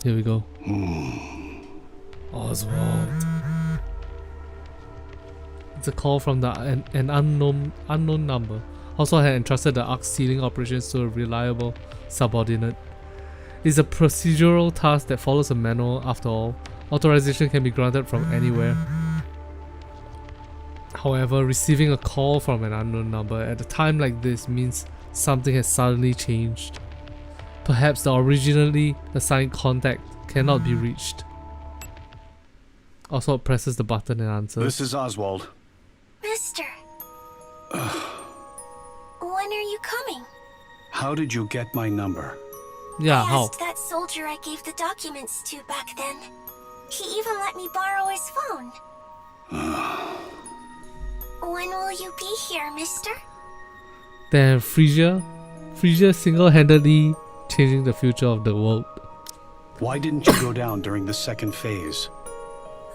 Here we go. Oswald. It's a call from an unknown number. Also had entrusted the Ark's sealing operations to a reliable subordinate. It's a procedural task that follows a manual after all. Authorization can be granted from anywhere. However, receiving a call from an unknown number at a time like this means something has suddenly changed. Perhaps the originally assigned contact cannot be reached. Oswald presses the button and answers. This is Oswald. Mister. When are you coming? How did you get my number? Yeah, I how? asked that soldier I gave the documents to back then. He even let me borrow his phone. When will you be here, mister? Damn, Frisia single-handedly changing the future of the world. Why didn't you go down during the second phase?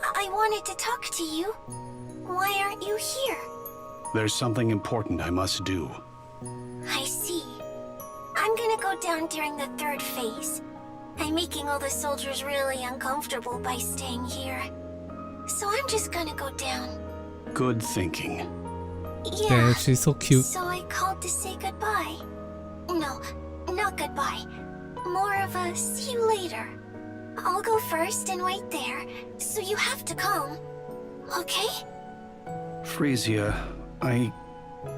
I wanted to talk to you. Why aren't you here? There's something important I must do. I see. I'm gonna go down during the third phase. I'm making all the soldiers really uncomfortable by staying here. So I'm just gonna go down. Good thinking. Yeah, Damn, she's so cute. so I called to say goodbye. No, not goodbye. More of a see you later. I'll go first and wait there, so you have to come. Okay? Frisia, I'm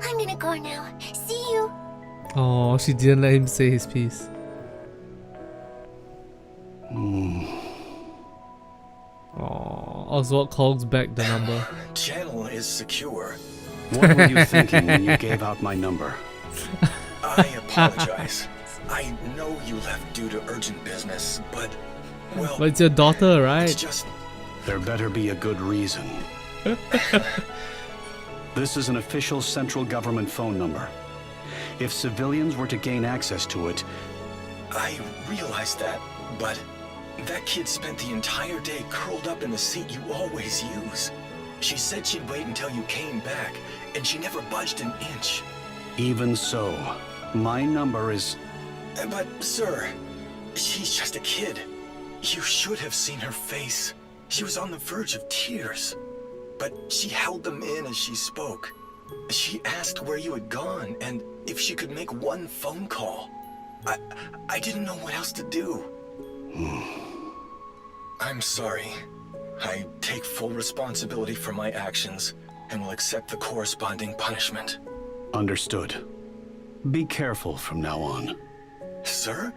gonna go now. See you. Oh, she didn't let him say his piece. Oh, Oswald calls back the number. Channel is secure. What were you thinking when you gave out my number? I apologize. I know you left due to urgent business, but, well, But it's your daughter, it's right? just... There better be a good reason. This is an official central government phone number. If civilians were to gain access to it... I realize that, but that kid spent the entire day curled up in the seat you always use. She said she'd wait until you came back, and she never budged an inch. Even so, my number is... But, sir, she's just a kid. You should have seen her face. She was on the verge of tears. But she held them in as she spoke. She asked where you had gone, and if she could make one phone call. I didn't know what else to do. I'm sorry. I take full responsibility for my actions, and will accept the corresponding punishment. Understood. Be careful from now on. Sir?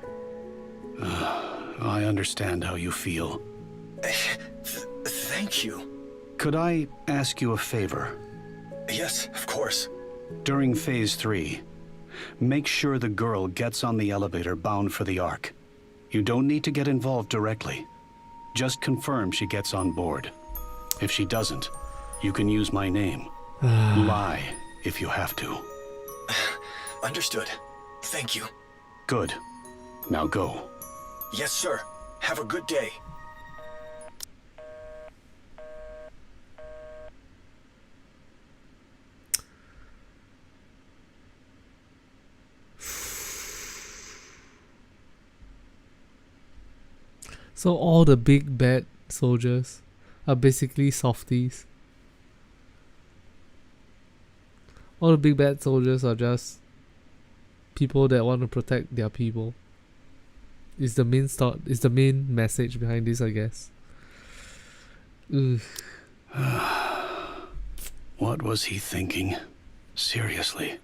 I understand how you feel. Thank you. Could I ask you a favor? Yes, of course. During Phase 3, make sure the girl gets on the elevator bound for the Ark. You don't need to get involved directly. Just confirm she gets on board. If she doesn't, you can use my name. Lie if you have to. Understood. Thank you. Good. Now go. Yes, sir. Have a good day. So all the big bad soldiers are basically softies. All the big bad soldiers are just people that want to protect their people. Is the main start. Is the main message behind this, I guess. Ugh. What was he thinking? Seriously.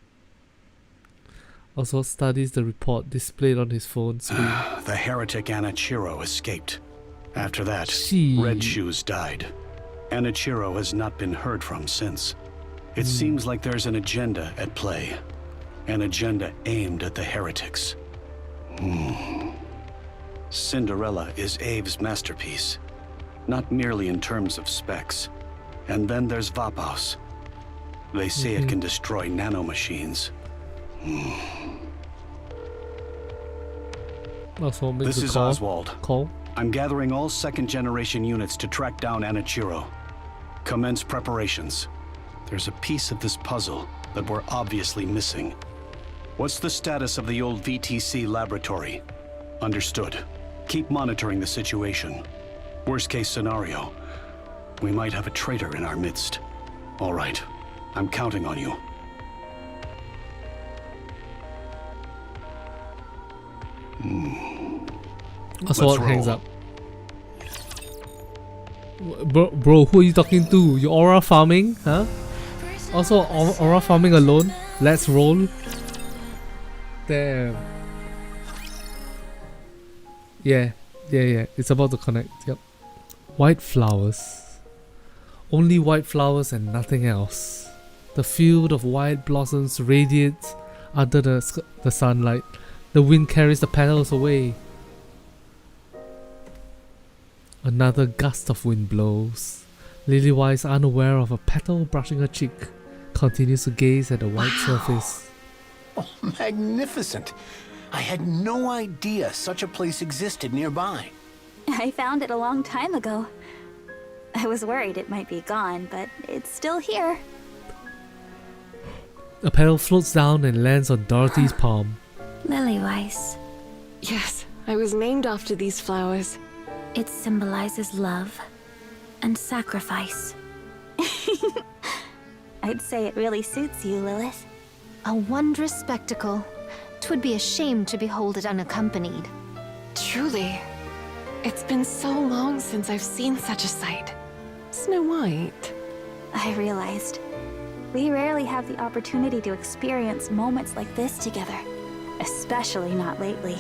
Also studies the report displayed on his phone screen. The heretic Anichiro escaped. After that, She- Red Shoes died. Anichiro has not been heard from since. It seems like there's an agenda at play. An agenda aimed at the heretics. Cinderella is Abe's masterpiece. Not merely in terms of specs. And then there's Vapaus. They say it can destroy nanomachines. Also makes This a is call. Oswald. Call. I'm gathering all second-generation units to track down Anichiro. Commence preparations. There's a piece of this puzzle that we're obviously missing. What's the status of the old VTC laboratory? Understood. Keep monitoring the situation. Worst-case scenario, we might have a traitor in our midst. All right, I'm counting on you. Oswald Let's hangs roll. up. Bro, who are you talking to? You aura farming? Huh? Also, aura farming alone? Let's roll. Damn. Yeah. It's about to connect. Yep. White flowers. Only white flowers and nothing else. The field of white blossoms radiates under the sunlight. The wind carries the petals away. Another gust of wind blows. Lily-Wise, unaware of a petal brushing her cheek, continues to gaze at the white surface. Oh, magnificent. I had no idea such a place existed nearby. I found it a long time ago. I was worried it might be gone, but it's still here. A petal floats down and lands on Dorothy's palm. Lily-wise. Yes, I was named after these flowers. It symbolizes love and sacrifice. I'd say it really suits you, Lilith. A wondrous spectacle. 'Twould be a shame to behold it unaccompanied. Truly. It's been so long since I've seen such a sight. Snow White. I realized. We rarely have the opportunity to experience moments like this together. Especially not lately.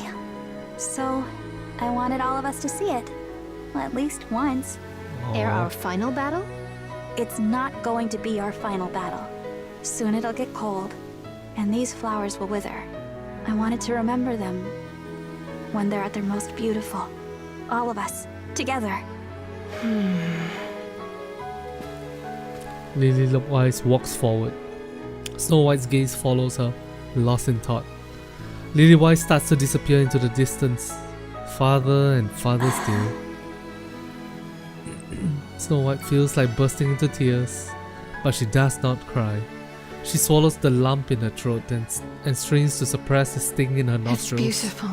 So, I wanted all of us to see it. At least once. Ere our final battle? It's not going to be our final battle. Soon it'll get cold, and these flowers will wither. I wanted to remember them when they're at their most beautiful. All of us, together. Lily-wise walks forward. Snow White's gaze follows her, lost in thought. Lily-wise starts to disappear into the distance, farther and farther still. Snow White feels like bursting into tears, but she does not cry. She swallows the lump in her throat and strains to suppress the sting in her nostrils. It's beautiful.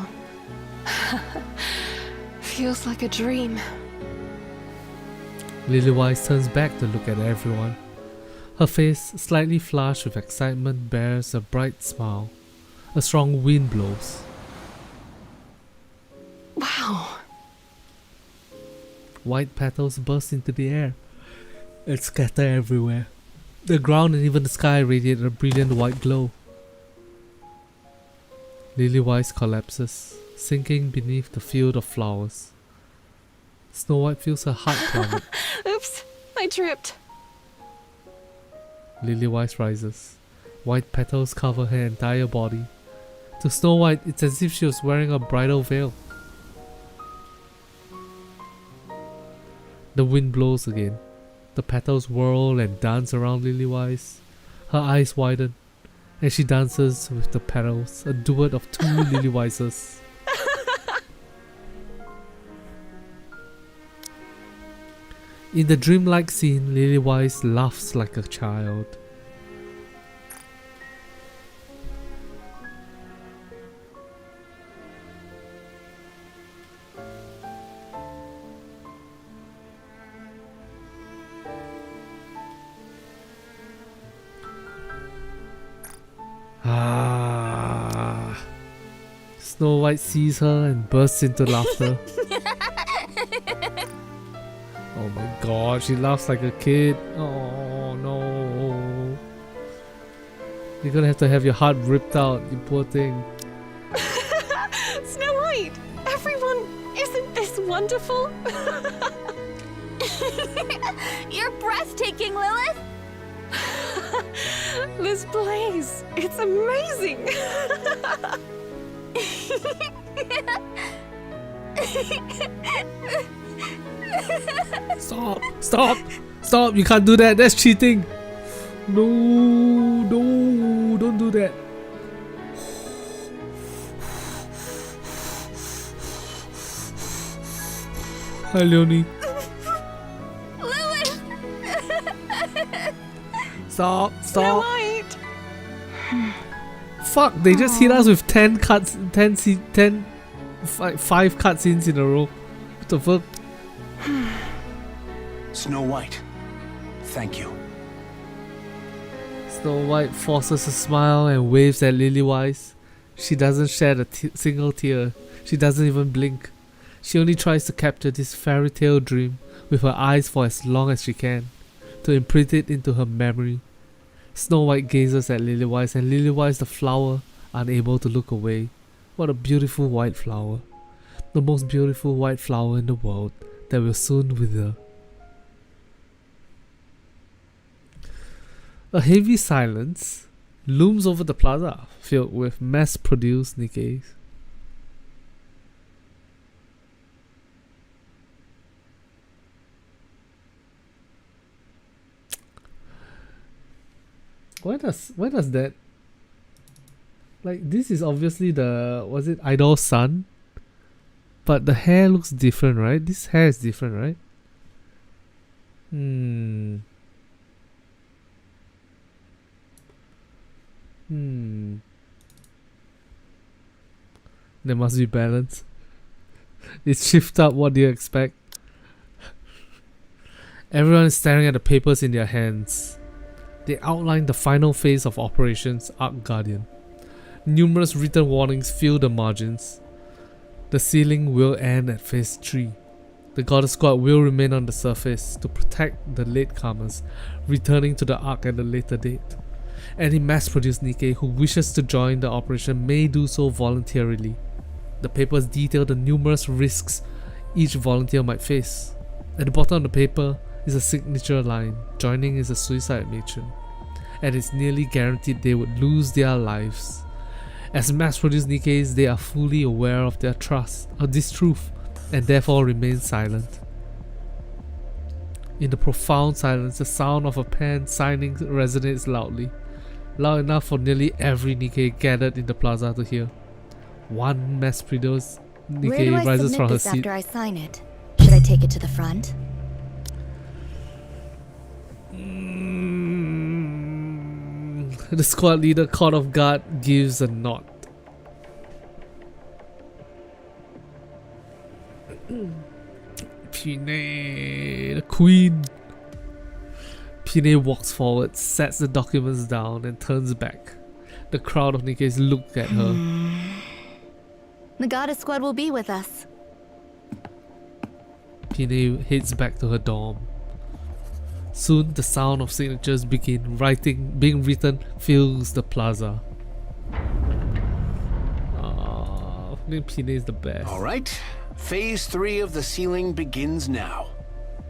Feels like a dream. Lily-wise turns back to look at everyone. Her face, slightly flushed with excitement, bears a bright smile. A strong wind blows. Wow. White petals burst into the air and scatter everywhere. The ground and even the sky radiate a brilliant white glow. Lily-wise collapses, sinking beneath the field of flowers. Snow White feels her heart plummet. Oops, I tripped. Lily-wise rises. White petals cover her entire body. To Snow White, it's as if she was wearing a bridal veil. The wind blows again. The petals whirl and dance around Lily-wise. Her eyes widen, and she dances with the petals, a duet of two Lily-wises. In the dreamlike scene, Lily-wise laughs like a child. Snow White sees her and bursts into laughter. Oh my god, she laughs like a kid. Oh no. You're gonna have to have your heart ripped out, you poor thing. Snow White! Everyone, isn't this wonderful? You're breathtaking, Lilith! This place, it's amazing! Stop! Stop! Stop! You can't do that! That's cheating! No! No! Don't do that! Hi, Leonie. Lilith! Stop! Snow Stop! White! Fuck! They just hit us with 10 cuts, 5 cutscenes in a row. What the fuck? Snow White, thank you. Snow White forces a smile and waves at Lily-wise. She doesn't shed a single tear. She doesn't even blink. She only tries to capture this fairy tale dream with her eyes for as long as she can, to imprint it into her memory. Snow White gazes at Lily-wise, and Lily-wise the flower, unable to look away. What a beautiful white flower. The most beautiful white flower in the world that will soon wither. A heavy silence looms over the plaza, filled with mass-produced Nikkes. Why does that, like, this is obviously the, was it Idol's son? But the hair looks different, right? This hair is different, right? There must be balance. It's shift up, what do you expect? Everyone is staring at the papers in their hands. They outline the final phase of Operations Ark Guardian. Numerous written warnings fill the margins. The sealing will end at phase 3. The Goddess Squad will remain on the surface to protect the latecomers, returning to the Ark at a later date. Any mass-produced Nikke who wishes to join the operation may do so voluntarily. The papers detail the numerous risks each volunteer might face. At the bottom of the paper is a signature line: joining is a suicide mission, and it's nearly guaranteed they would lose their lives. As mass-produced Nikkes, they are fully aware of their this truth, and therefore remain silent. In the profound silence, the sound of a pen signing resonates loudly, loud enough for nearly every Nikke gathered in the plaza to hear. One mass-produced Nikke rises from her seat. After I sign it, should I take it to the front? The squad leader, caught off guard, gives a nod. Pine, the queen. Pine walks forward, sets the documents down, and turns back. The crowd of Nikkes look at her. The Goddess Squad will be with us. Pine heads back to her dorm. Soon, the sound of signatures being written fills the plaza. Pine is the best. All right, phase 3 of the sealing begins now.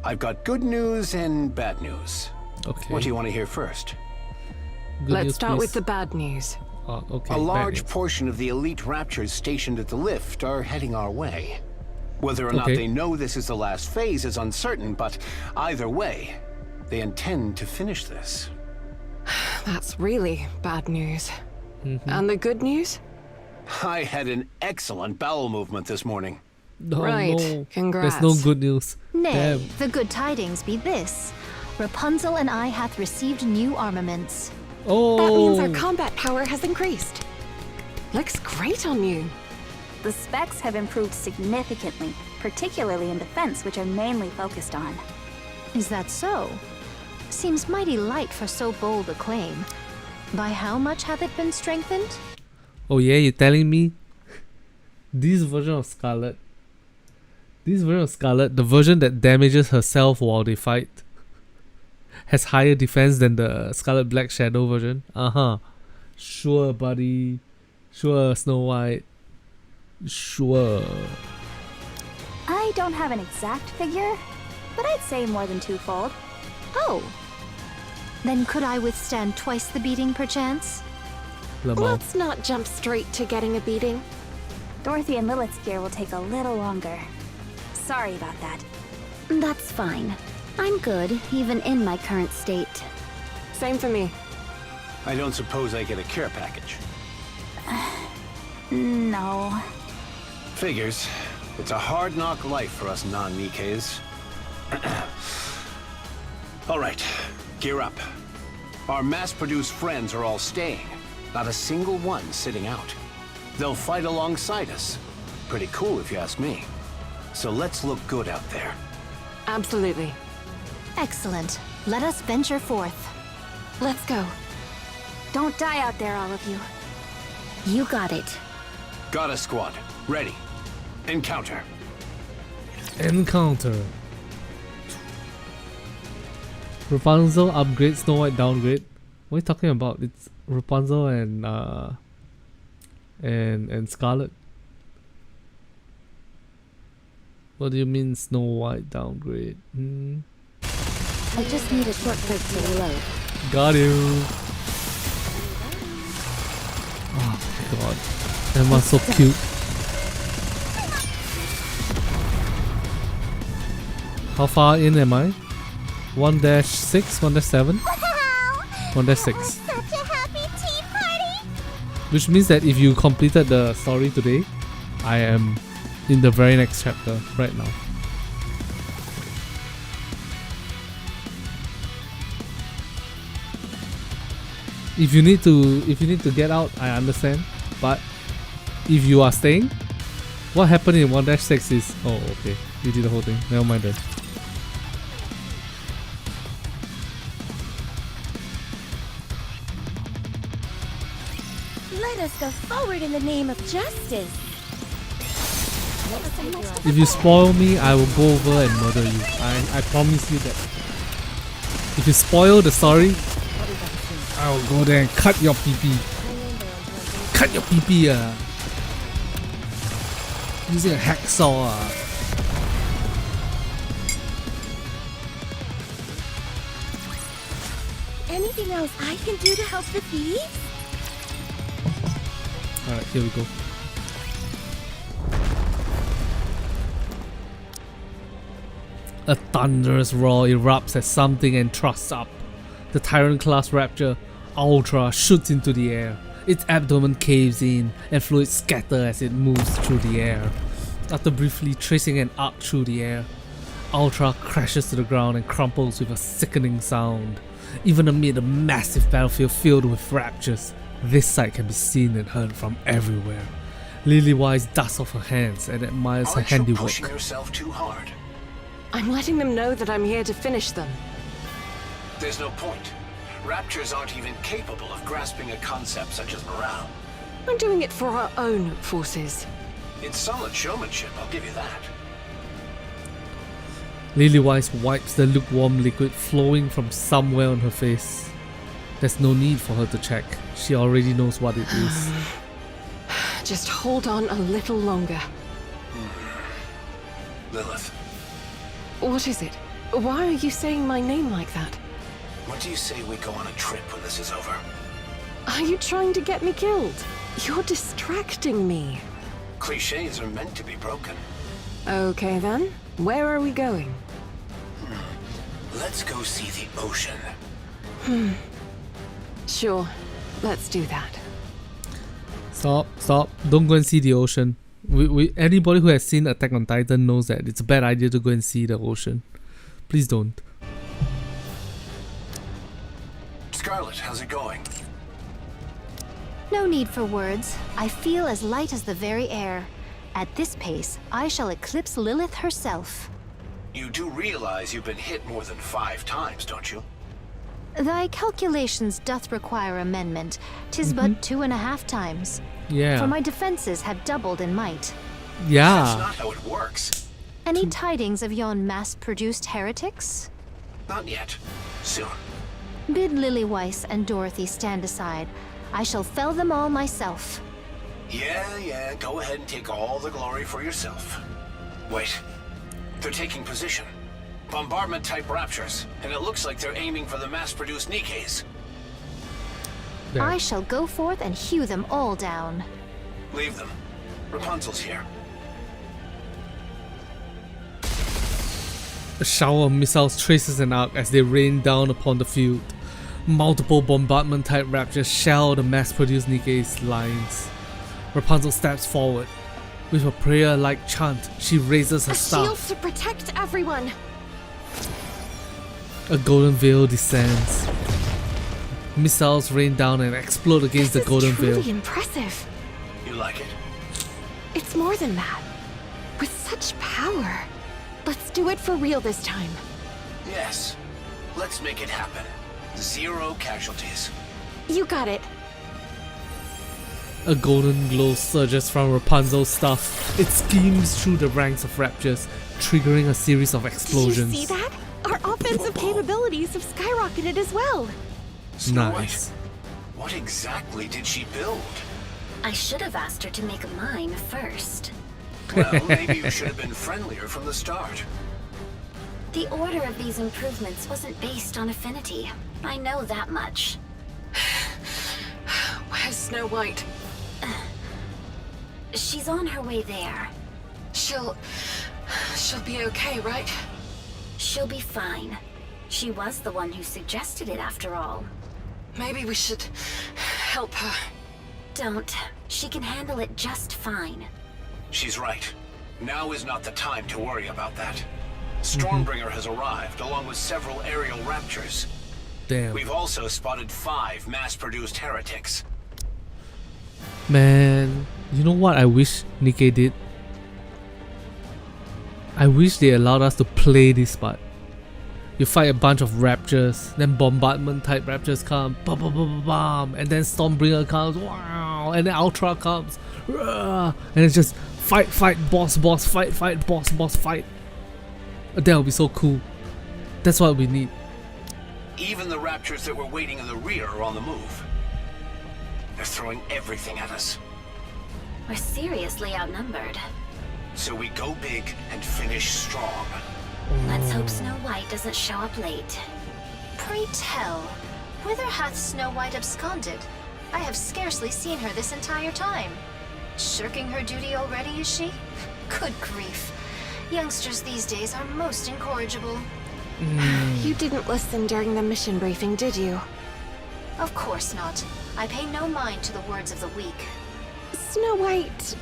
I've got good news and bad news. Okay. What do you want to hear first? Let's start with the bad news. Okay, a large portion of the elite Raptures stationed at the lift are heading our way. Whether or not they know this is the last phase is uncertain, but either way, they intend to finish this. That's really bad news. And the good news? I had an excellent bowel movement this morning. Right, no. congrats. There's no good news. Nay, Damn. the good tidings be this. Rapunzel and I hath received new armaments. Oh, That means our combat power has increased. Looks great on you. The specs have improved significantly, particularly in defense, which I'm mainly focused on. Is that so? Seems mighty light for so bold a claim. By how much hath it been strengthened? Oh yeah, you're telling me? This version of Scarlet, the version that damages herself while they fight, has higher defense than the Scarlet Black Shadow version? Sure, buddy. Sure, Snow White. Sure. I don't have an exact figure, but I'd say more than twofold. Oh. Then could I withstand twice the beating, perchance? Let's not jump straight to getting a beating. Dorothy and Lilith's gear will take a little longer. Sorry about that. That's fine. I'm good, even in my current state. Same for me. I don't suppose I get a care package. No. Figures. It's a hard knock life for us non-Nikkes. All right, gear up. Our mass-produced friends are all staying. Not a single one sitting out. They'll fight alongside us. Pretty cool if you ask me. So let's look good out there. Absolutely. Excellent. Let us venture forth. Let's go. Don't die out there, all of you. You got it. Goddess Squad, ready. Encounter. Encounter. Rapunzel upgrade, Snow White downgrade. What are you talking about? It's Rapunzel and Scarlet. What do you mean Snow White downgrade? I just need a short break to reload. Got you. Oh my god. Emma's so cute. How far in am I? 1-6, 1-7? 1-6. Such a happy tea party! Which means that if you completed the story today, I am in the very next chapter right now. If you need to get out, I understand. But if you are staying, what happened in 1-6 is okay. You did the whole thing. Never mind then. Let us go forward in the name of justice. If you spoil me, I will go over and murder you. I promise you that. If you spoil the story, I will go there and cut your pee-pee. Cut your pee-pee, using a hacksaw. Anything else I can do to help the thieves? Alright, here we go. A thunderous roar erupts as something entrusts up. The Tyrant-class Rapture Ultra shoots into the air. Its abdomen caves in, and fluids scatter as it moves through the air. After briefly tracing an arc through the air, Ultra crashes to the ground and crumples with a sickening sound. Even amid a massive battlefield filled with Raptures, this sight can be seen and heard from everywhere. Lily-Wise dusts off her hands and admires her handiwork. Pushing yourself too hard. I'm letting them know that I'm here to finish them. There's no point. Raptures aren't even capable of grasping a concept such as morale. I'm doing it for our own forces. It's solid showmanship, I'll give you that. Lily-Wise wipes the lukewarm liquid flowing from somewhere on her face. There's no need for her to check. She already knows what it is. Just hold on a little longer. Lilith. What is it? Why are you saying my name like that? What do you say we go on a trip when this is over? Are you trying to get me killed? You're distracting me. Clichés are meant to be broken. Okay then, where are we going? Let's go see the ocean. Sure, let's do that. Stop. Don't go and see the ocean. Anybody who has seen Attack on Titan knows that it's a bad idea to go and see the ocean. Please don't. Scarlet, how's it going? No need for words. I feel as light as the very air. At this pace, I shall eclipse Lilith herself. You do realize you've been hit more than 5 times, don't you? Thy calculations doth require amendment. 'Tis but 2.5 times. Yeah. For my defenses have doubled in might. Yeah. That's not how it works. Any tidings of yon mass-produced heretics? Not yet. Soon. Bid Lily-Weiss and Dorothy stand aside. I shall fell them all myself. Yeah, go ahead and take all the glory for yourself. Wait. They're taking position. Bombardment-type Raptures, and it looks like they're aiming for the mass-produced Nikkes. There. I shall go forth and hew them all down. Leave them. Rapunzel's here. A shower of missiles traces an arc as they rain down upon the field. Multiple bombardment-type Raptures shell the mass-produced Nikke's lines. Rapunzel steps forward. With a prayer-like chant, she raises her staff. To protect everyone. A golden veil descends. Missiles rain down and explode against the golden veil. Truly impressive. You like it? It's more than that. With such power. Let's do it for real this time. Yes. Let's make it happen. 0 casualties. You got it. A golden glow surges from Rapunzel's staff. It schemes through the ranks of Raptures, triggering a series of explosions. Did you see that? Our offensive capabilities have skyrocketed as well. Nice. What exactly did she build? I should have asked her to make mine first. Well, maybe you should have been friendlier from the start. The order of these improvements wasn't based on affinity. I know that much. Where's Snow White? She's on her way there. She'll be okay, right? She'll be fine. She was the one who suggested it after all. Maybe we should help her. Don't. She can handle it just fine. She's right. Now is not the time to worry about that. Stormbringer has arrived, along with several aerial raptors. Damn. We've also spotted 5 mass-produced heretics. Man, you know what I wish Nikke did? I wish they allowed us to play this part. You fight a bunch of raptors, then bombardment type raptors come, bam, bam, bam, bam, bam, and then Stormbringer comes, wow, and then Ultra comes, rah, and it's just fight, boss, fight, boss, fight. That would be so cool. That's what we need. Even the raptors that were waiting in the rear are on the move. They're throwing everything at us. We're seriously outnumbered. So we go big and finish strong. Let's hope Snow White doesn't show up late. Pray tell, whither hath Snow White absconded? I have scarcely seen her this entire time. Shirking her duty already, is she? Good grief. Youngsters these days are most incorrigible. You didn't listen during the mission briefing, did you? Of course not. I pay no mind to the words of the weak. Snow White,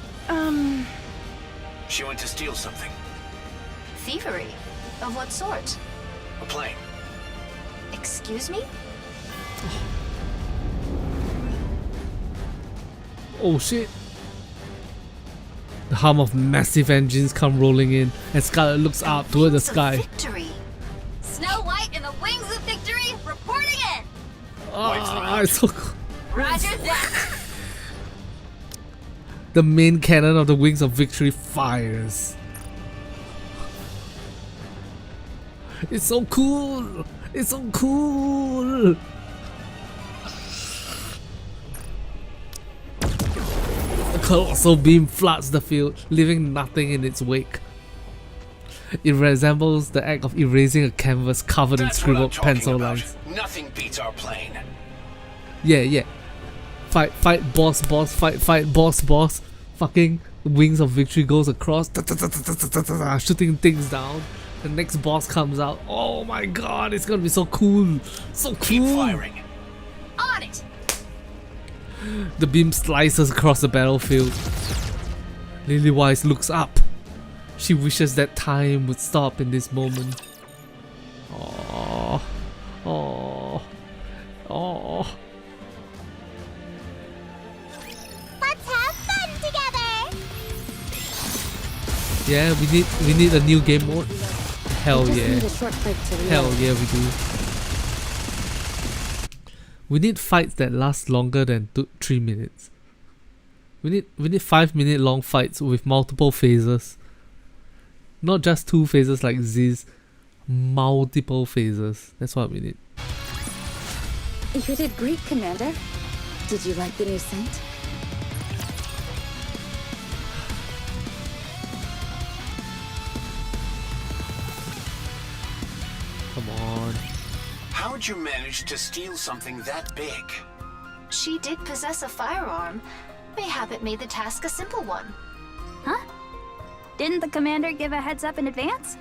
She went to steal something. Thievery? Of what sort? A plane. Excuse me? Oh shit. The hum of massive engines come rolling in, and Scarlet looks up toward the sky. Victory. Snow White and the Wings of Victory reporting in! Ah, it's so cool. Roger that! The main cannon of the Wings of Victory fires. It's so cool! It's so cool! A colossal beam floods the field, leaving nothing in its wake. It resembles the act of erasing a canvas covered in That's what I'm scribbled talking pencil about. lines. Nothing beats our plane. Yeah. Fight, boss, fight, boss. Fucking Wings of Victory goes across, shooting things down. The next boss comes out. Oh my god, it's gonna be so cool. So cool. Keep firing. On it! The beam slices across the battlefield. Lilywise looks up. She wishes that time would stop in this moment. Oh. Let's have fun together! Yeah, we need a new game mode. Hell We just yeah. need a short break to reload. Hell yeah, we do. We need fights that last longer than 3 minutes. We need 5-minute long fights with multiple phases. Not just 2 phases like Ziz. Multiple phases. That's what we need. You did great, Commander. Did you like the new scent? Come on. How'd you manage to steal something that big? She did possess a firearm. Mayhap it made the task a simple one. Huh? Didn't the commander give a heads up in advance?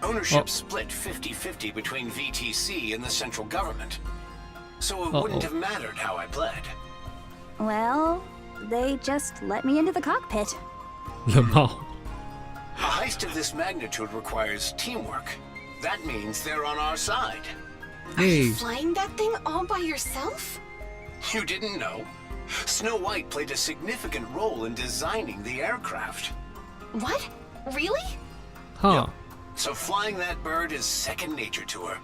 Ownership split 50-50 between VTC and the central government. So it wouldn't have mattered how I pled. Well, they just let me into the cockpit. Lamau. A heist of this magnitude requires teamwork. That means they're on our side. Hey. Flying that thing all by yourself? You didn't know? Snow White played a significant role in designing the aircraft. What? Really? Huh. So flying that bird is second nature to her.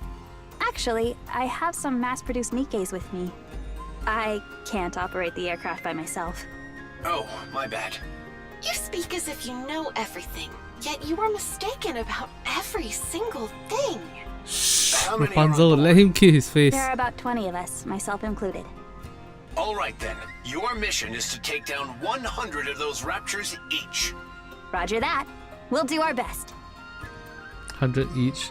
Actually, I have some mass-produced Nikkes with me. I can't operate the aircraft by myself. Oh, my bad. You speak as if you know everything, yet you are mistaken about every single thing. Shh, How many are on Rapunzel, board? let him kill his face. There are about 20 of us, myself included. All right then. Your mission is to take down 100 of those raptors each. Roger that. We'll do our best. 100 each.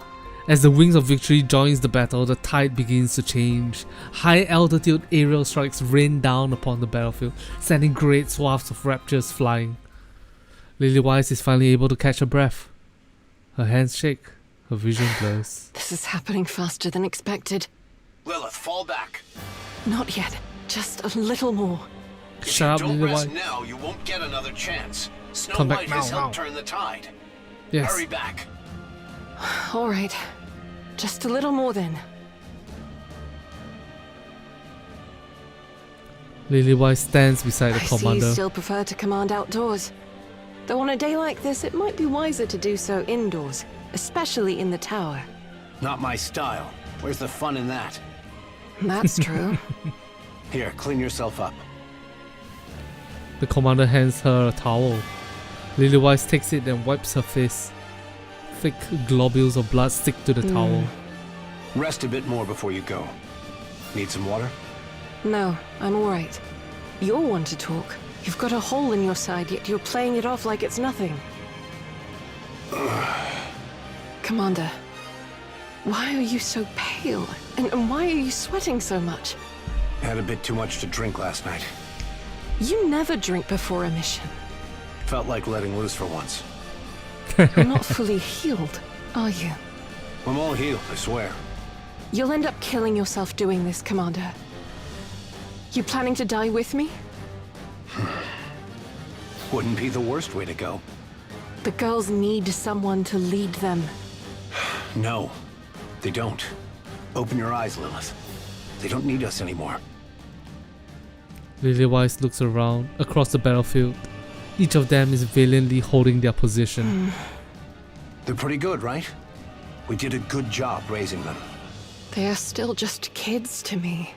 As the Wings of Victory joins the battle, the tide begins to change. High-altitude aerial strikes rain down upon the battlefield, sending great swaths of raptors flying. Lilywise is finally able to catch her breath. Her hands shake, her vision blurs. This is happening faster than expected. Lilith, fall back. Not yet. Just a little more. If Shut you up, don't rest Lilywise. now, you won't get another chance. Snow Come back White now, has helped now. turn the tide. Yes. Hurry back. All right. Just a little more then. Lily-White stands beside the I see commander. you still prefer to command outdoors. Though on a day like this, it might be wiser to do so indoors, especially in the tower. Not my style. Where's the fun in that? That's true. Here, clean yourself up. The commander hands her a towel. Lily-White takes it and wipes her face. Thick globules of blood stick to the towel. Rest a bit more before you go. Need some water? No, I'm all right. You're one to talk. You've got a hole in your side, yet you're playing it off like it's nothing. Commander, why are you so pale? And why are you sweating so much? Had a bit too much to drink last night. You never drink before a mission. Felt like letting loose for once. You're not fully healed, are you? I'm all healed, I swear. You'll end up killing yourself doing this, Commander. You planning to die with me? Wouldn't be the worst way to go. The girls need someone to lead them. No, they don't. Open your eyes, Lilith. They don't need us anymore. Lily-White looks around across the battlefield. Each of them is valiantly holding their position. They're pretty good, right? We did a good job raising them. They are still just kids to me.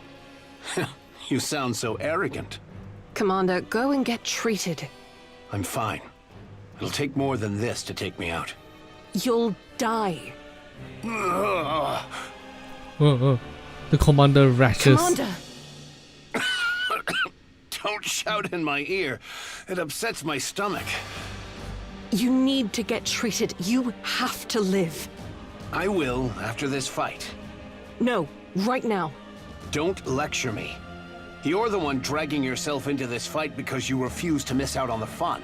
You sound so arrogant. Commander, go and get treated. I'm fine. It'll take more than this to take me out. You'll die. The commander rashes. Commander! Don't shout in my ear. It upsets my stomach. You need to get treated. You have to live. I will after this fight. No, right now. Don't lecture me. You're the one dragging yourself into this fight because you refuse to miss out on the fun.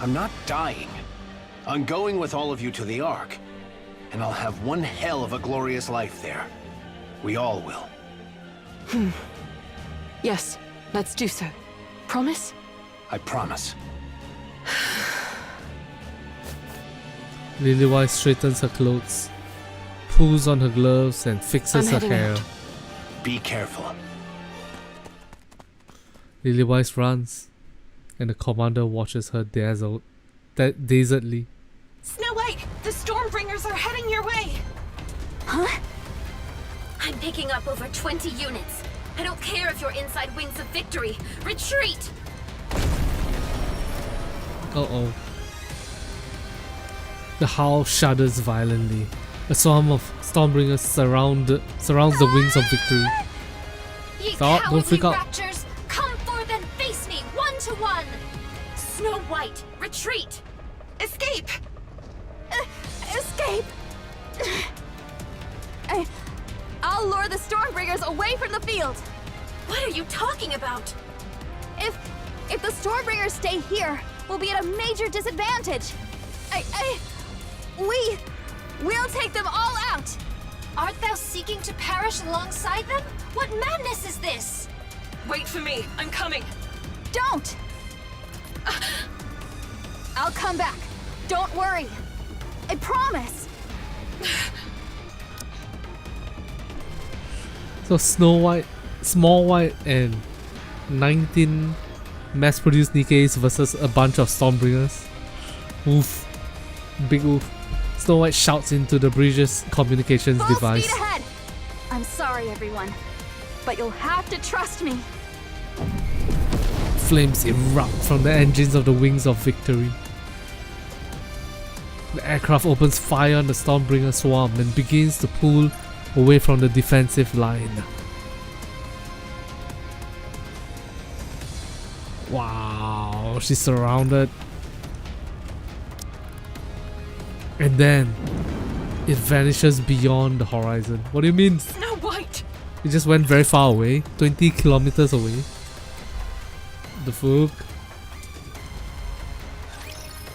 I'm not dying. I'm going with all of you to the Ark, and I'll have one hell of a glorious life there. We all will. Yes, let's do so. Promise? I promise. Lily-White straightens her clothes, pulls on her gloves and fixes I'm her heading hair. out. Be careful. Lily-White runs, and the commander watches her dazedly. Snow White, the Stormbringers are heading your way. Huh? I'm picking up over 20 units. I don't care if you're inside Wings of Victory. Retreat! Uh-oh. The house shudders violently. A swarm of Stormbringers surrounds the Wings of Victory. Ye Stop, don't freak cowardly out. raptures, come forth and face me, 1-to-1! Snow White, retreat! Escape! Escape! I'll lure the Stormbringers away from the field! What are you talking about? If the Stormbringers stay here, we'll be at a major disadvantage. We'll take them all out! Art thou seeking to perish alongside them? What madness is this? Wait for me. I'm coming. Don't! I'll come back. Don't worry. I promise. So Small White and 19 mass-produced Nikkes versus a bunch of Stormbringers. Oof. Big oof. Snow White shouts into the bridge's communications Full device. speed ahead! I'm sorry, everyone, but you'll have to trust me. Flames erupt from the engines of the Wings of Victory. The aircraft opens fire on the Stormbringer swarm and begins to pull away from the defensive line. Wow, she's surrounded. And then it vanishes beyond the horizon. What do you mean? Snow White! It just went very far away, 20 kilometers away. The fuck?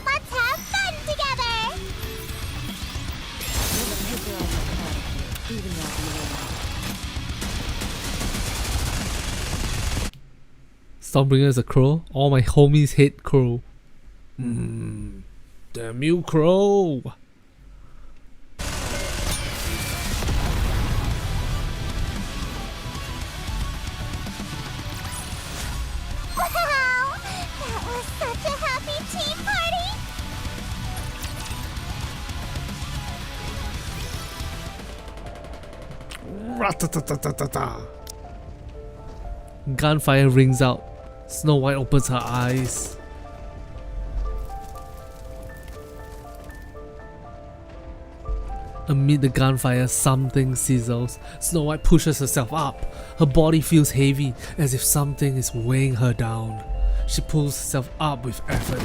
Let's have fun together! Stormbringer is a crow. All my homies hate crow. Damn you, crow! Wow! That was such a happy tea party! Ratatatatata. Gunfire rings out. Snow White opens her eyes. Amid the gunfire, something sizzles. Snow White pushes herself up. Her body feels heavy, as if something is weighing her down. She pulls herself up with effort.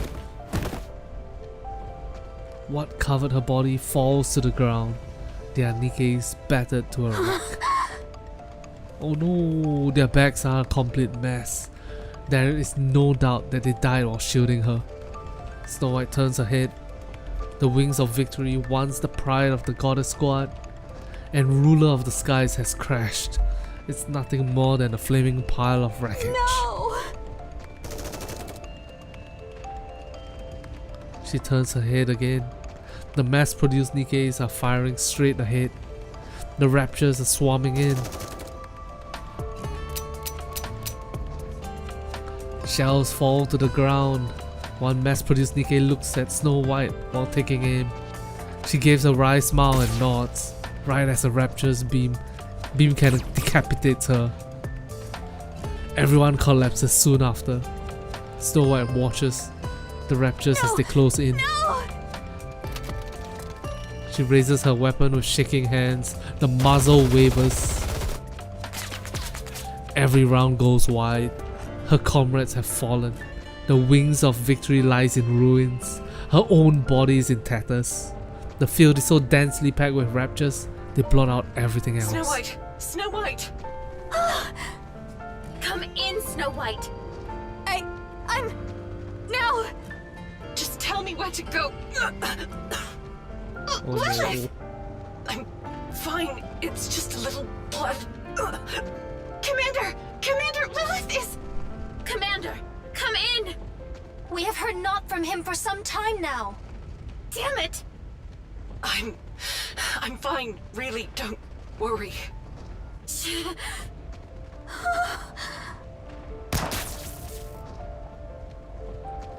What covered her body falls to the ground. Their Nikke's battered to a wreck. Oh no, their backs are a complete mess. There is no doubt that they died while shielding her. Snow White turns her head. The wings of victory, once the pride of the goddess squad and ruler of the skies, has crashed. It's nothing more than a flaming pile of wreckage. No! She turns her head again. The mass-produced Nikkes are firing straight ahead. The raptures are swarming in. Shells fall to the ground. One mass-produced Nikke looks at Snow White while taking aim. She gives a wry smile and nods, right as a rapture's beam can decapitates her. Everyone collapses soon after. Snow White watches the raptures as they close in. No! She raises her weapon with shaking hands. The muzzle wavers. Every round goes wide. Her comrades have fallen. The wings of victory lies in ruins. Her own body is in tatters. The field is so densely packed with raptures, they blot out everything else. Snow White! Snow White! Come in, Snow White. I'm... No! Just tell me where to go. Oh no. I'm fine. It's just a little blood. Commander! Commander, Lilith is... Commander, come in! We have heard naught from him for some time now. Damn it! I'm fine. Really, don't worry.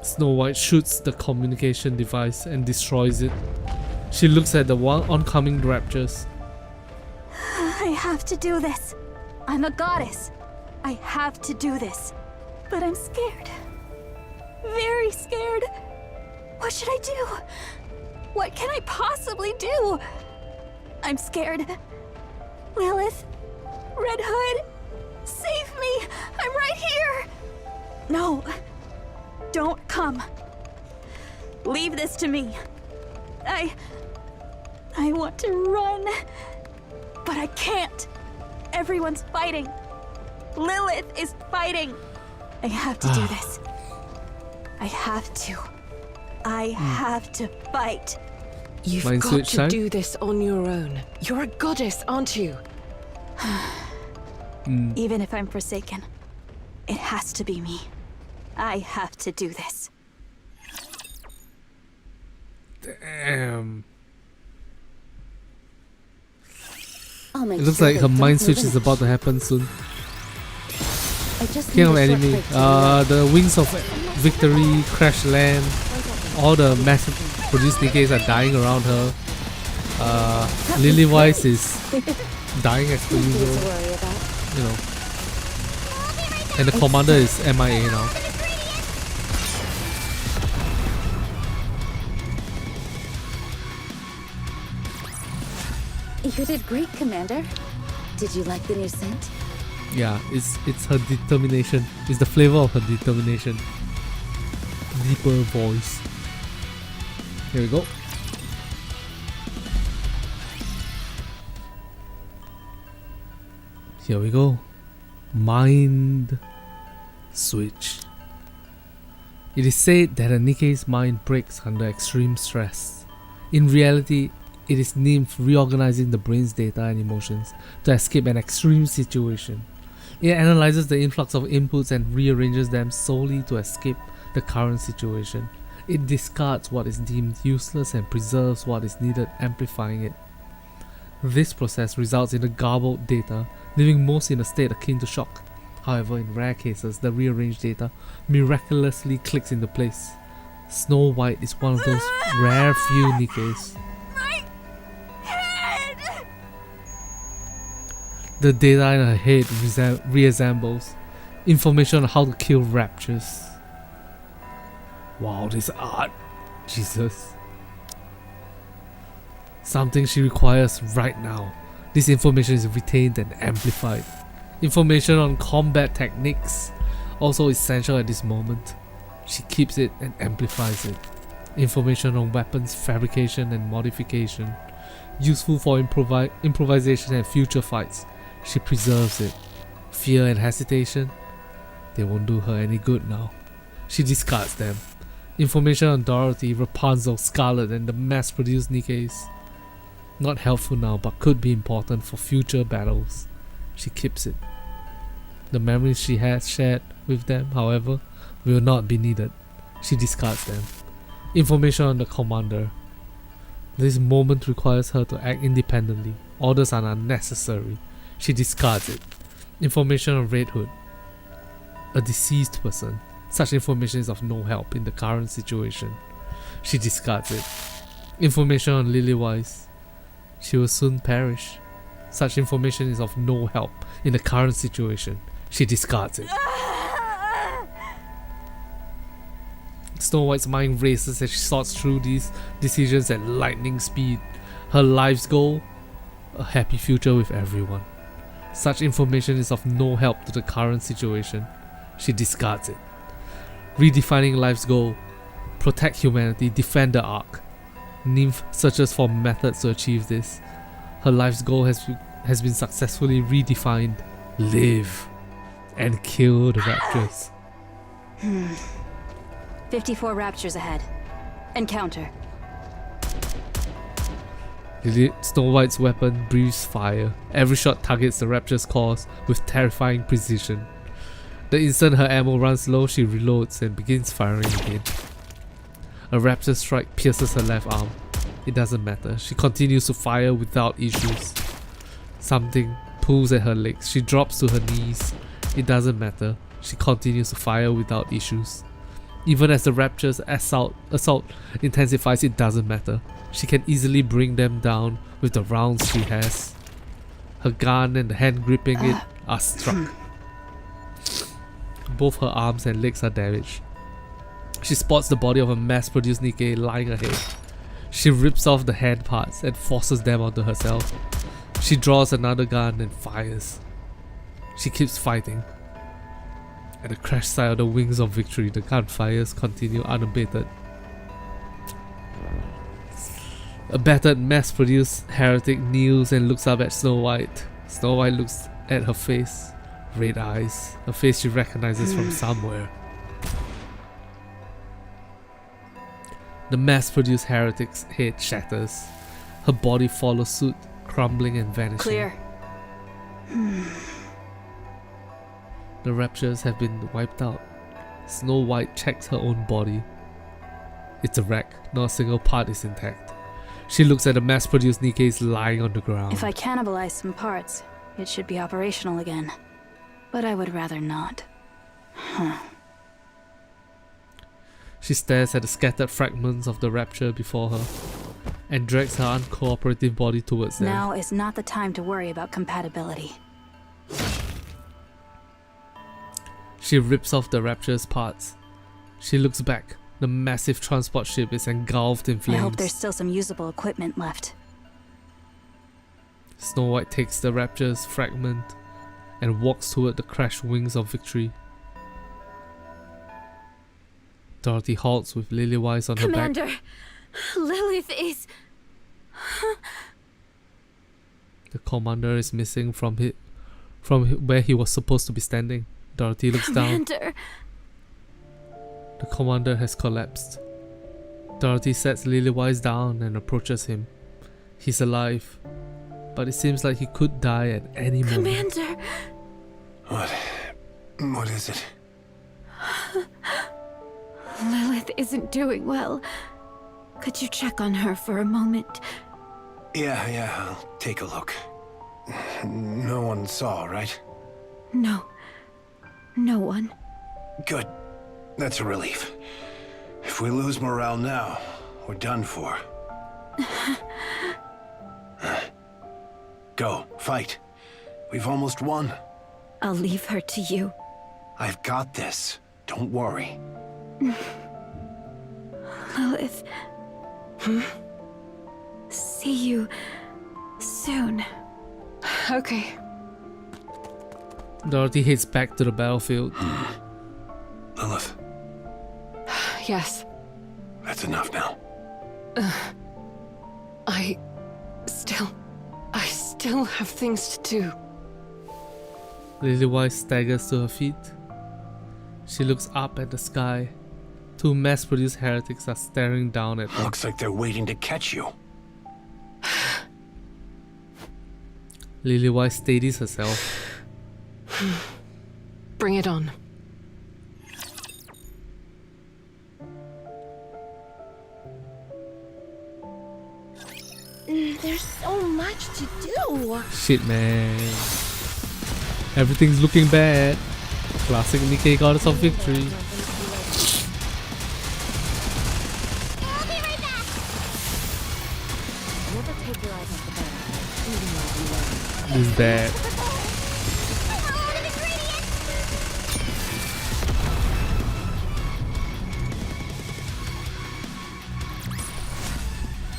Snow White shoots the communication device and destroys it. She looks at the oncoming raptures. I have to do this. I'm a goddess. I have to do this. But I'm scared. Very scared. What should I do? What can I possibly do? I'm scared. Lilith, Red Hood, save me! I'm right here! No, don't come. Leave this to me. I want to run, but I can't. Everyone's fighting. Lilith is fighting. I have to do this. I have to. I have to fight. You've Mind got switch to side? do this on your own. You're a goddess, aren't you? Even if I'm forsaken, it has to be me. I have to do this. Damn. I'll make It looks sure like they her don't mind move switch an is about to happen soon. I just King need of a short Enemy. break to The wings of victory crash land. All the massive produced Nikkes are dying around her. Lily Weiss is dying as per usual. worry about. You know. And the commander is MIA now. You did great, Commander. Did you like the new scent? Yeah, it's her determination. It's the flavor of her determination. Deeper voice. Here we go. Here we go. Mind switch. It is said that a Nikke's mind breaks under extreme stress. In reality, it is nymph reorganizing the brain's data and emotions to escape an extreme situation. It analyzes the influx of inputs and rearranges them solely to escape the current situation. It discards what is deemed useless and preserves what is needed, amplifying it. This process results in the garbled data, leaving most in a state akin to shock. However, in rare cases, the rearranged data miraculously clicks into place. Snow White is one of those rare few Nikkes. My head! The data in her head reassembles information on how to kill raptures. Wow, this art. Jesus. Something she requires right now. This information is retained and amplified. Information on combat techniques, also essential at this moment. She keeps it and amplifies it. Information on weapons fabrication and modification, useful for improvisation and future fights. She preserves it. Fear and hesitation, they won't do her any good now. She discards them. Information on Dorothy, Rapunzel, Scarlet and the mass-produced Nikkes. Not helpful now, but could be important for future battles. She keeps it. The memories she has shared with them, however, will not be needed. She discards them. Information on the commander. This moment requires her to act independently. Orders are unnecessary. She discards it. Information on Red Hood. A deceased person. Such information is of no help in the current situation. She discards it. Information on Lilywise. She will soon perish. Such information is of no help in the current situation. She discards it. Snow White's mind races as she sorts through these decisions at lightning speed. Her life's goal? A happy future with everyone. Such information is of no help to the current situation. She discards it. Redefining life's goal. Protect humanity, defend the Ark. Nymph searches for methods to achieve this. Her life's goal has been successfully redefined. Live and kill the raptors. 54 raptures ahead. Encounter. Snow White's weapon breathes fire. Every shot targets the raptor's cause with terrifying precision. The instant her ammo runs low, she reloads and begins firing again. A raptor strike pierces her left arm. It doesn't matter. She continues to fire without issues. Something pulls at her legs. She drops to her knees. It doesn't matter. She continues to fire without issues. Even as the raptor's assault intensifies, it doesn't matter. She can easily bring them down with the rounds she has. Her gun and the hand gripping it are struck. Both her arms and legs are damaged. She spots the body of a mass-produced Nikke lying ahead. She rips off the hand parts and forces them onto herself. She draws another gun and fires. She keeps fighting. At the crash site of the wings of victory, the gunfires continue unabated. A battered, mass-produced heretic kneels and looks up at Snow White. Snow White looks at her face. Red eyes. A face she recognizes from somewhere. The mass-produced heretic's head shatters. Her body follows suit, crumbling and vanishing. Clear. The raptures have been wiped out. Snow White checks her own body. It's a wreck. Not a single part is intact. She looks at the mass-produced Nikkes lying on the ground. If I cannibalize some parts, it should be operational again. But I would rather not. She stares at the scattered fragments of the rapture before her and drags her uncooperative body towards them. Now is not the time to worry about compatibility. She rips off the rapture's parts. She looks back. The massive transport ship is engulfed in flames. I hope there's still some usable equipment left. Snow White takes the rapture's fragment and walks toward the crashed wings of victory. Dorothy halts with Lilywise on her back. Commander, Lilith is... The commander is missing from where he was supposed to be standing. Dorothy looks down. Commander... The commander has collapsed. Dorothy sets Lilywise down and approaches him. He's alive, but it seems like he could die at any moment. Commander... What is it? Lilith isn't doing well. Could you check on her for a moment? Yeah, I'll take a look. No one saw, right? No. No one. Good. That's a relief. If we lose morale now, we're done for. Go, fight. We've almost won. I'll leave her to you. I've got this. Don't worry. Lilith. See you soon. Okay. Dorothy heads back to the battlefield. Lilith, Yes. that's enough now. I still have things to do. Lily White staggers to her feet. She looks up at the sky. Two mass-produced heretics are staring down at her. Looks like they're waiting to catch you. Lily White steadies herself. Bring it on. There's so much to do. Shit, man. Everything's looking bad. Classic Nikke got us a victory. I'll be right back. Never take your eyes off the bed, even while you learn. This is bad. All of ingredients.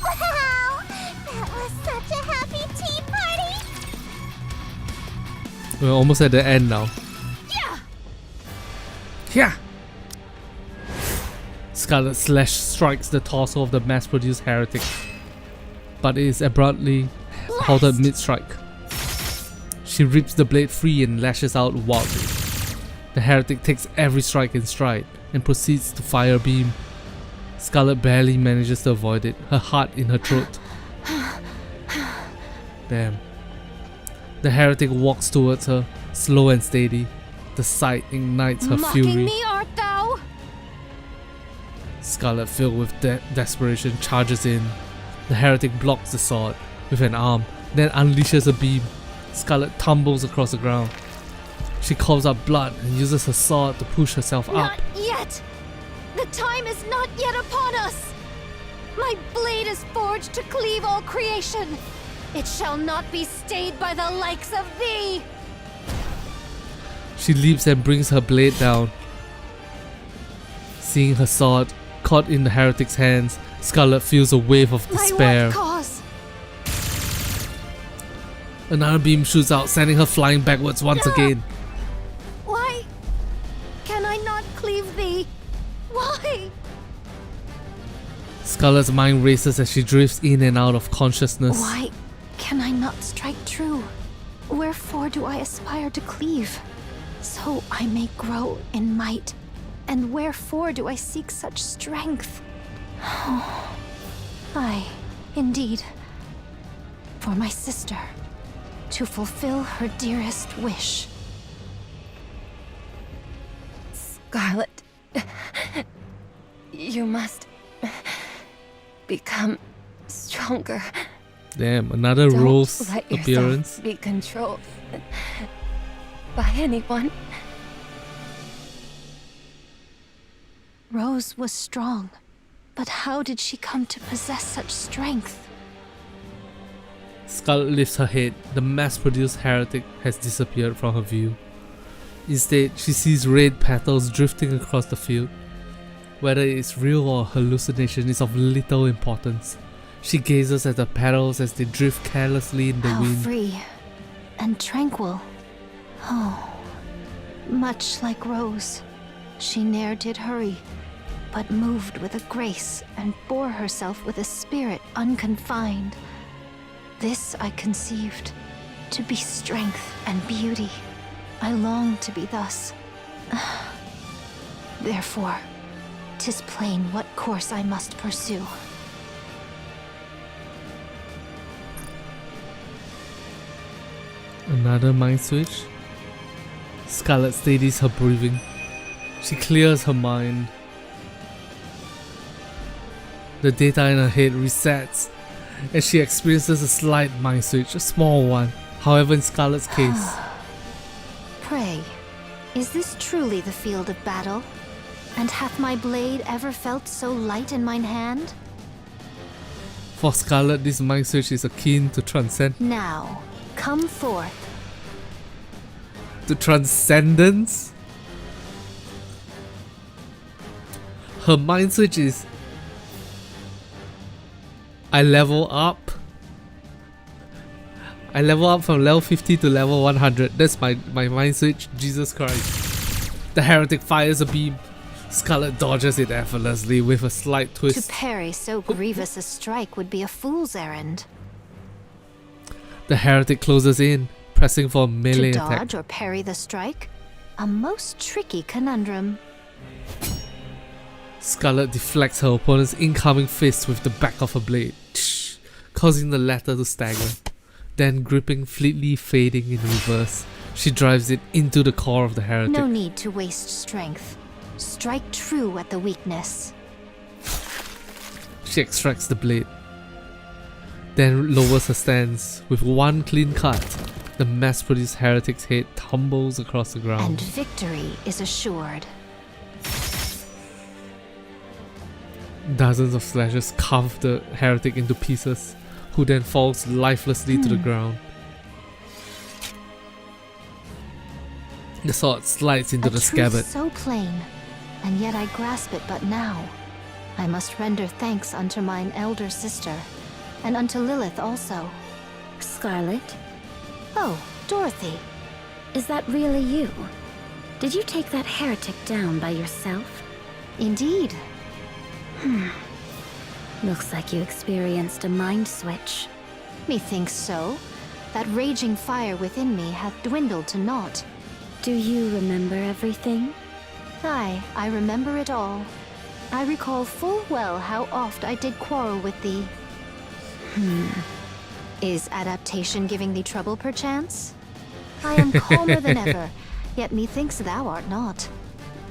Wow! That was such a happy tea party. We're almost at the end now. Yeah! Scarlet Slash strikes the torso of the mass-produced heretic, but it is abruptly halted mid-strike. She rips the blade free and lashes out wildly. The heretic takes every strike in stride and proceeds to fire a beam. Scarlet barely manages to avoid it, her heart in her throat. Damn. The heretic walks towards her, slow and steady. The sight ignites her Mocking fury. me, art thou? Scarlet, filled with desperation, charges in. The heretic blocks the sword with an arm, then unleashes a beam. Scarlet tumbles across the ground. She coughs up blood and uses her sword to push herself up. Not yet! The time is not yet upon us! My blade is forged to cleave all creation. It shall not be stayed by the likes of thee! She leaps and brings her blade down. Seeing her sword caught in the heretic's hands, Scarlet feels a wave of despair. By what cause? Another beam shoots out, sending her flying backwards once again. Why can I not cleave thee? Why? Scarlet's mind races as she drifts in and out of consciousness. Why can I not strike true? Wherefore do I aspire to cleave? So I may grow in might. And wherefore do I seek such strength? Aye, indeed. For my sister, to fulfill her dearest wish. Scarlet, you must become stronger. Damn, another Don't Rose let appearance. yourself be controlled by anyone. Rose was strong, but how did she come to possess such strength? Scarlet lifts her head. The mass-produced heretic has disappeared from her view. Instead, she sees red petals drifting across the field. Whether it is real or hallucination is of little importance. She gazes at the petals as they drift carelessly in the How wind. free and tranquil. Oh, much like Rose, she ne'er did hurry, but moved with a grace and bore herself with a spirit unconfined. This I conceived to be strength and beauty. I long to be thus. Therefore, 'tis plain what course I must pursue. Another mind switch. Scarlet steadies her breathing. She clears her mind. The data in her head resets, and she experiences a slight mind switch, a small one. However, in Scarlet's case, Pray, is this truly the field of battle? And hath my blade ever felt so light in mine hand? for Scarlet, this mind switch is akin to Now, come forth. to transcendence. Her mind switch is I level up from level 50 to level 100. That's my mind switch. Jesus Christ. The heretic fires a beam. Scarlet dodges it effortlessly with a slight To twist. parry so grievous a strike would be a fool's errand. The heretic closes in, pressing for a melee To attack. dodge or parry the strike? A most tricky conundrum. Scarlet deflects her opponent's incoming fist with the back of her blade, causing the latter to stagger. Then, gripping fleetly fading in reverse, she drives it into the core of the heretic. No need to waste strength. Strike true at the weakness. She extracts the blade, then lowers her stance. With one clean cut, the mass-produced heretic's head tumbles across the ground. And victory is assured. Dozens of slashes carve the heretic into pieces, who then falls lifelessly to the ground. The sword slides into A the truth scabbard. so plain, and yet I grasp it but now. I must render thanks unto mine elder sister, and unto Lilith also. Scarlet, Oh, Dorothy. is that really you? Did you take that heretic down by yourself? Indeed. Looks like you experienced a mind switch. Methinks so. That raging fire within me hath dwindled to naught. Do you remember everything? Aye, I remember it all. I recall full well how oft I did quarrel with thee. Is adaptation giving thee trouble, perchance? I am calmer than ever, yet methinks thou art not.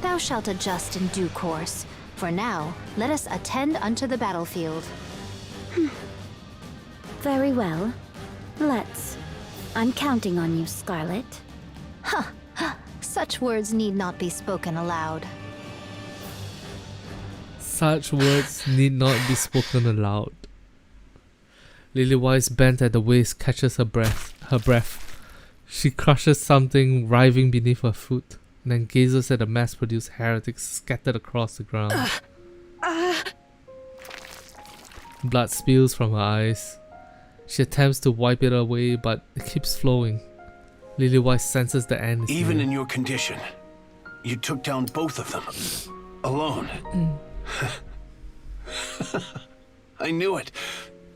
Thou shalt adjust in due course. For now, let us attend unto the battlefield. Very well. Let's. I'm counting on you, Scarlet. Such words need not be spoken aloud. Such words need not be spoken aloud. Lilywise, bent at the waist, catches her breath. She crushes something writhing beneath her foot, and then gazes at the mass-produced heretics scattered across the ground. Blood spills from her eyes. She attempts to wipe it away, but it keeps flowing. Lilywise senses the end is Even near. in your condition, you took down both of them. Alone. I knew it.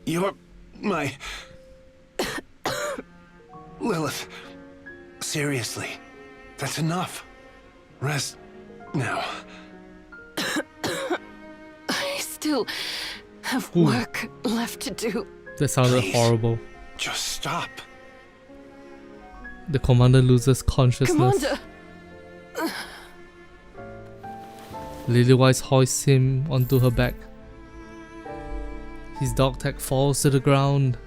You're my... Lilith. Seriously. That's enough. Rest now. I still have work left to do. That sounded Please. horrible. Just stop. The commander loses consciousness. Commander! Lilywise hoists him onto her back. His dog tag falls to the ground.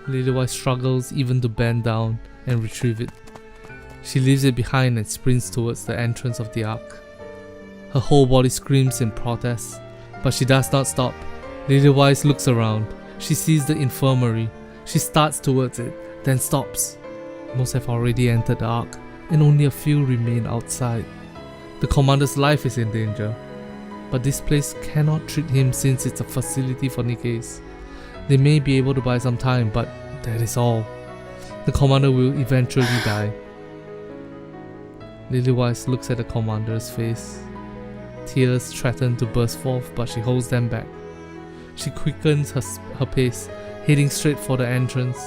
Lilywise struggles even to bend down and retrieve it. She leaves it behind and sprints towards the entrance of the Ark. Her whole body screams in protest, but she does not stop. Lilywise looks around. She sees the infirmary. She starts towards it, then stops. Most have already entered the Ark, and only a few remain outside. The commander's life is in danger, but this place cannot treat him since it's a facility for Nikke's. They may be able to buy some time, but that is all. The commander will eventually die. Lilywise looks at the commander's face. Tears threaten to burst forth, but she holds them back. She quickens her pace, heading straight for the entrance.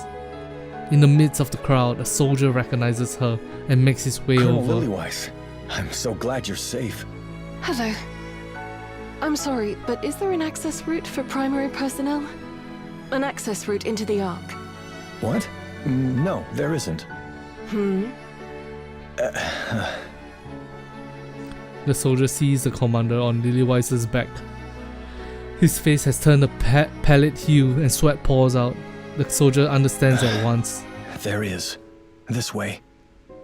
In the midst of the crowd, a soldier recognizes her and makes his way Colonel over. Lilywise, I'm so glad you're safe. Hello. I'm sorry, but is there an access route for primary personnel? An access route into the Ark? What? No, there isn't. The soldier sees the commander on Lilywise's back. His face has turned a pallid hue and sweat pours out. The soldier understands at once. There he is. This way.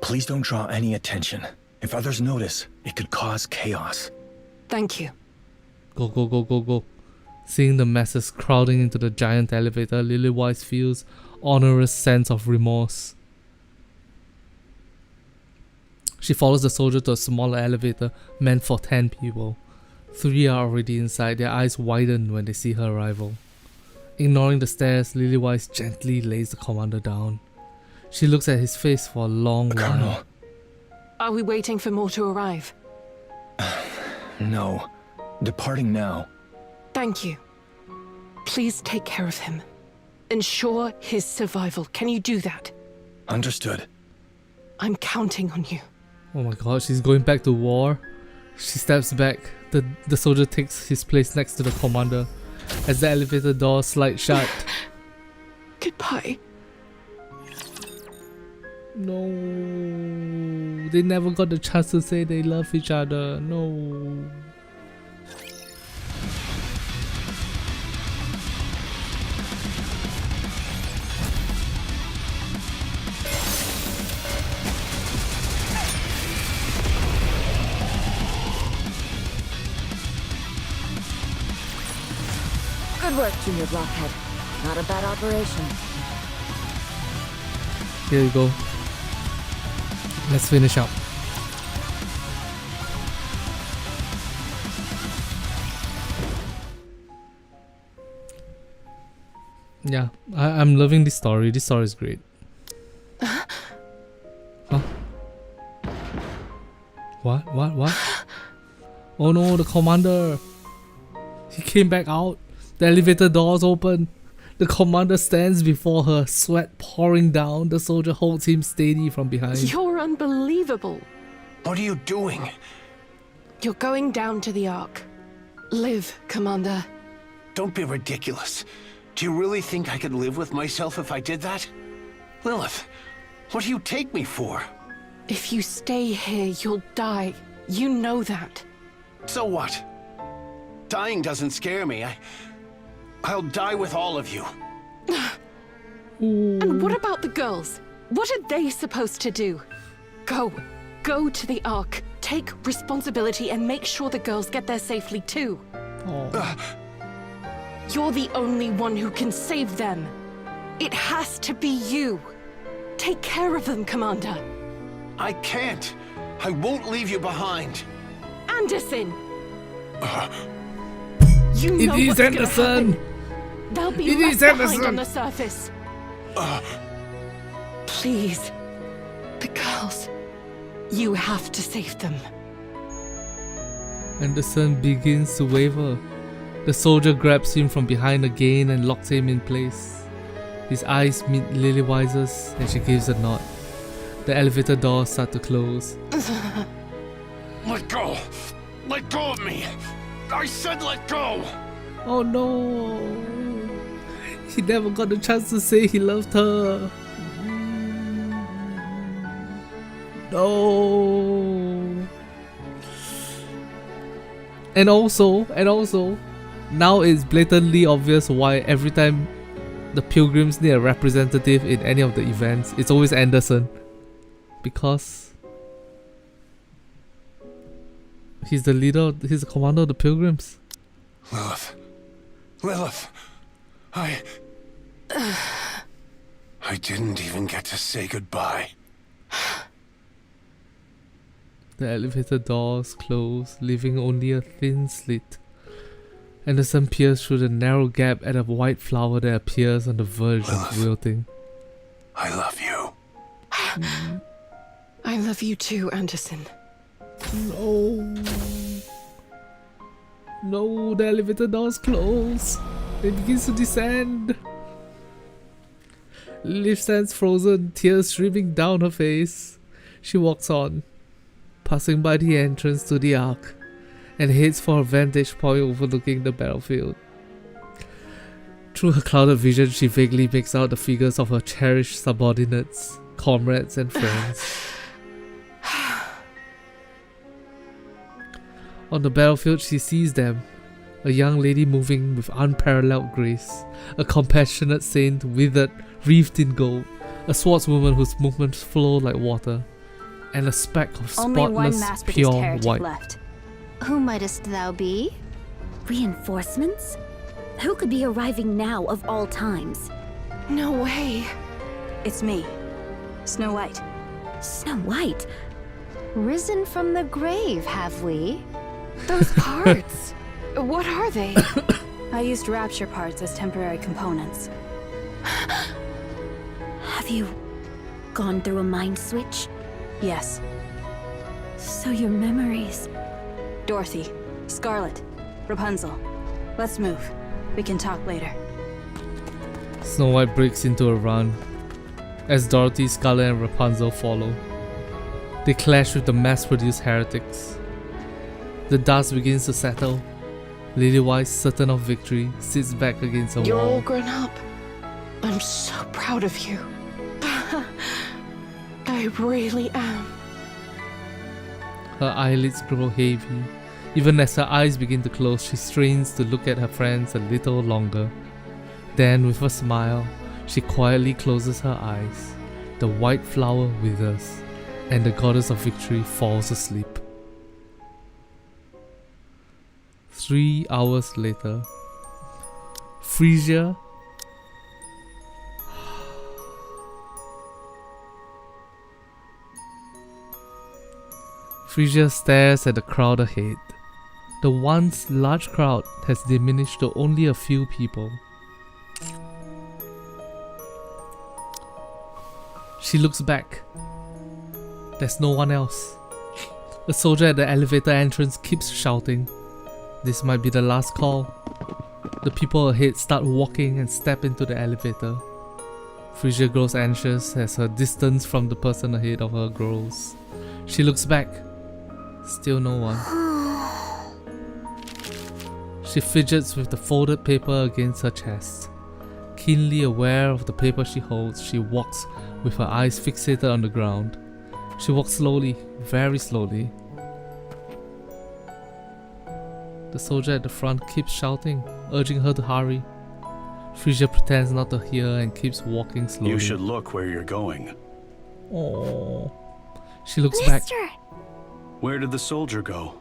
Please don't draw any attention. If others notice, it could cause chaos. Thank you. Go, go, go, go, go. Seeing the masses crowding into the giant elevator, Lilywise feels onerous sense of remorse. She follows the soldier to a smaller elevator meant for 10 people. 3 are already inside, their eyes widen when they see her arrival. Ignoring the stairs, Lilywise gently lays the commander down. She looks at his face for a long while. Colonel. Are we waiting for more to arrive? No. Departing now. Thank you. Please take care of him. Ensure his survival. Can you do that? Understood. I'm counting on you. Oh my god, she's going back to war. She steps back. The soldier takes his place next to the commander as the elevator door slides shut. Goodbye. No, they never got the chance to say they love each other. No. Good work, Junior Blockhead. Not a bad operation. Here you go. Let's finish up. Yeah, I'm loving this story. This story is great. Huh? What? Oh no, the commander. He came back out. The elevator doors open. The commander stands before her, sweat pouring down. The soldier holds him steady from behind. You're unbelievable. What are you doing? You're going down to the Ark. Live, Commander. Don't be ridiculous. Do you really think I could live with myself if I did that? Lilith, what do you take me for? If you stay here, you'll die. You know that. So what? Dying doesn't scare me. I'll die with all of you. And what about the girls? What are they supposed to do? Go to the Ark. Take responsibility and make sure the girls get there safely too. You're the only one who can save them. It has to be you. Take care of them, Commander. I can't. I won't leave you behind. Anderson! You know It is what's Anderson! happen. They'll be left behind on the surface. Please. The girls. You have to save them. Anderson begins to waver. The soldier grabs him from behind again and locks him in place. His eyes meet Lilywise's and she gives a nod. The elevator doors start to close. Let go! Let go of me! I said let go! Oh no! He never got the chance to say he loved her. No. And also, now it's blatantly obvious why every time the Pilgrims need a representative in any of the events, it's always Anderson. Because he's the leader, he's the commander of the Pilgrims. Lilith, I didn't even get to say goodbye. The elevator doors close, leaving only a thin slit. Anderson peers through the narrow gap at a white flower that appears on the verge of wilting. I love you. I love you too, Anderson. No, the elevator doors close. It begins to descend. Liv stands frozen, tears streaming down her face. She walks on, passing by the entrance to the Ark, and heads for a vantage point overlooking the battlefield. Through her clouded vision, she vaguely makes out the figures of her cherished subordinates, comrades, and friends. On the battlefield, she sees them. A young lady moving with unparalleled grace. A compassionate saint wreathed in gold. A swordswoman whose movements flow like water. And a speck of Only one spotless, mass-produced pure heretic white. left. Who mightest thou be? Reinforcements? Who could be arriving now of all times? No way. It's me, Snow White. Snow White? Risen from the grave, have we? Those parts. What are they? I used rapture parts as temporary components. Have you gone through a mind switch? Yes. So your memories... Dorothy, Scarlet, Rapunzel. Let's move. We can talk later. Snow White breaks into a run, as Dorothy, Scarlet and Rapunzel follow. They clash with the mass-produced heretics. The dust begins to settle. Lady White, certain of victory, sits back against a You're wall. all grown up. I'm so proud of you. I really am. Her eyelids grow heavy. Even as her eyes begin to close, she strains to look at her friends a little longer. Then, with a smile, she quietly closes her eyes. The white flower withers, and the goddess of victory falls asleep. 3 hours later, Frisia stares at the crowd ahead. The once large crowd has diminished to only a few people. She looks back. There's no one else. The soldier at the elevator entrance keeps shouting. This might be the last call. The people ahead start walking and step into the elevator. Frisia grows anxious as her distance from the person ahead of her grows. She looks back. Still no one. She fidgets with the folded paper against her chest. Keenly aware of the paper she holds, she walks with her eyes fixated on the ground. She walks slowly, very slowly. The soldier at the front keeps shouting, urging her to hurry. Frisia pretends not to hear and keeps walking slowly. You should look where you're going. Oh. She looks back. Mister! Where did the soldier go?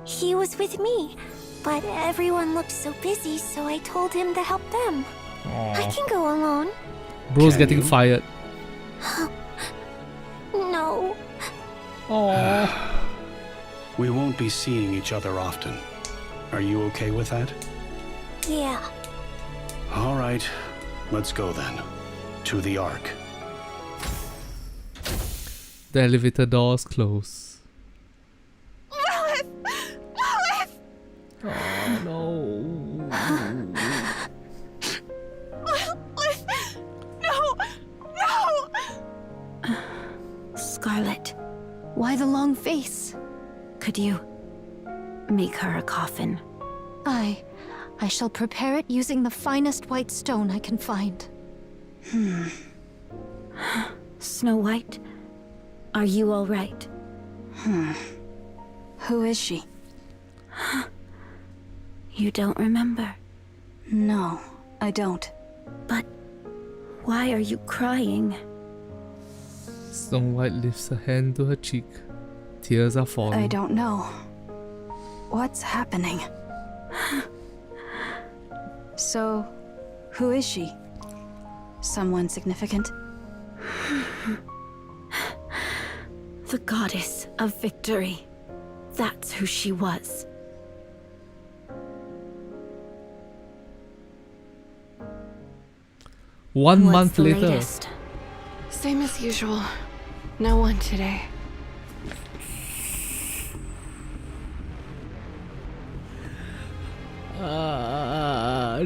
He was with me, but everyone looked so busy, so I told him to help them. I can go alone. Bro's Can getting you? fired. No. Oh. We won't be seeing each other often. Are you okay with that? Yeah. All right, let's go then. To the Ark. The elevator doors close. Lilith! Lilith! Oh no. Lilith! No! No! Scarlet, Why the long face? could you make her a coffin? I shall prepare it using the finest white stone I can find. Snow White, are you all right? Who is she? You don't remember? No, I don't. But why are you crying? Snow White lifts a hand to her cheek. Tears are falling. I don't know. What's happening? So, who is she? Someone significant? The goddess of victory. That's who she was. One What's month the later. latest? Same as usual. No one today.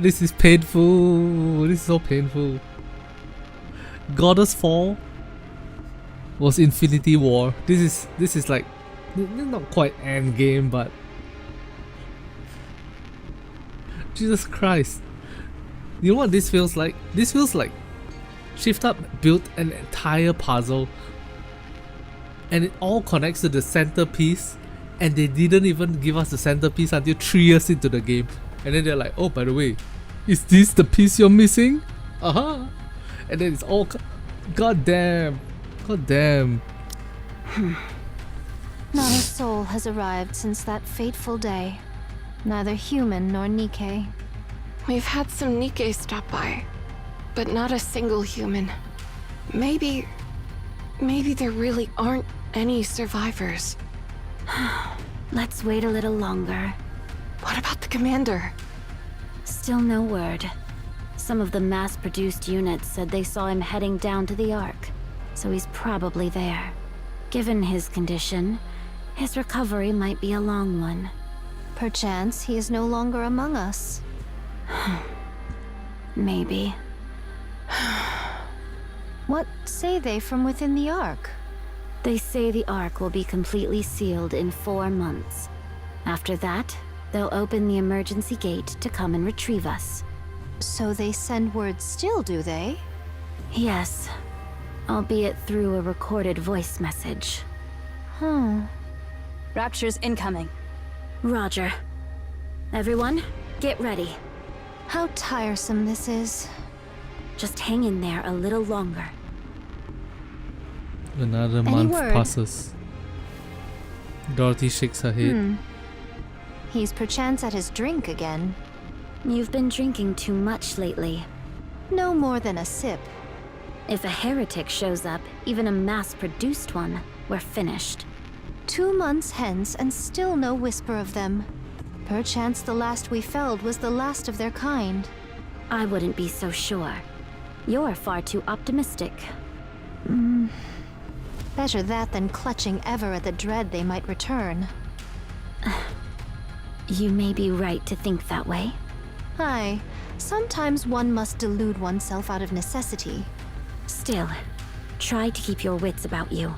This is painful. This is so painful. Goddess Fall was Infinity War. This is like not quite Endgame, but Jesus Christ. You know what this feels like? This feels like Shift Up built an entire puzzle and it all connects to the centerpiece, And they didn't even give us the centerpiece until 3 years into the game. And then they're like, oh, by the way, is this the piece you're missing? And then it's all... God damn. Not a soul has arrived since that fateful day. Neither human nor Nikke. We've had some Nikke stop by, but not a single human. Maybe there really aren't any survivors. Let's wait a little longer. What about the commander? Still no word. Some of the mass-produced units said they saw him heading down to the Ark, so he's probably there. Given his condition, his recovery might be a long one. Perchance he is no longer among us. Maybe. What say they from within the Ark? They say the Ark will be completely sealed in 4 months. After that, they'll open the emergency gate to come and retrieve us. So they send word still, do they? Yes, albeit through a recorded voice message. Rapture's incoming. Roger. Everyone, get ready. How tiresome this is. Just hang in there a little longer. Another Any month word? passes. Dorothy shakes her head. He's perchance at his drink again. You've been drinking too much lately. No more than a sip. If a heretic shows up, even a mass-produced one, we're finished. 2 months hence and still no whisper of them. Perchance the last we felled was the last of their kind. I wouldn't be so sure. You're far too optimistic. Better that than clutching ever at the dread they might return. You may be right to think that way. Aye, sometimes one must delude oneself out of necessity. Still, try to keep your wits about you.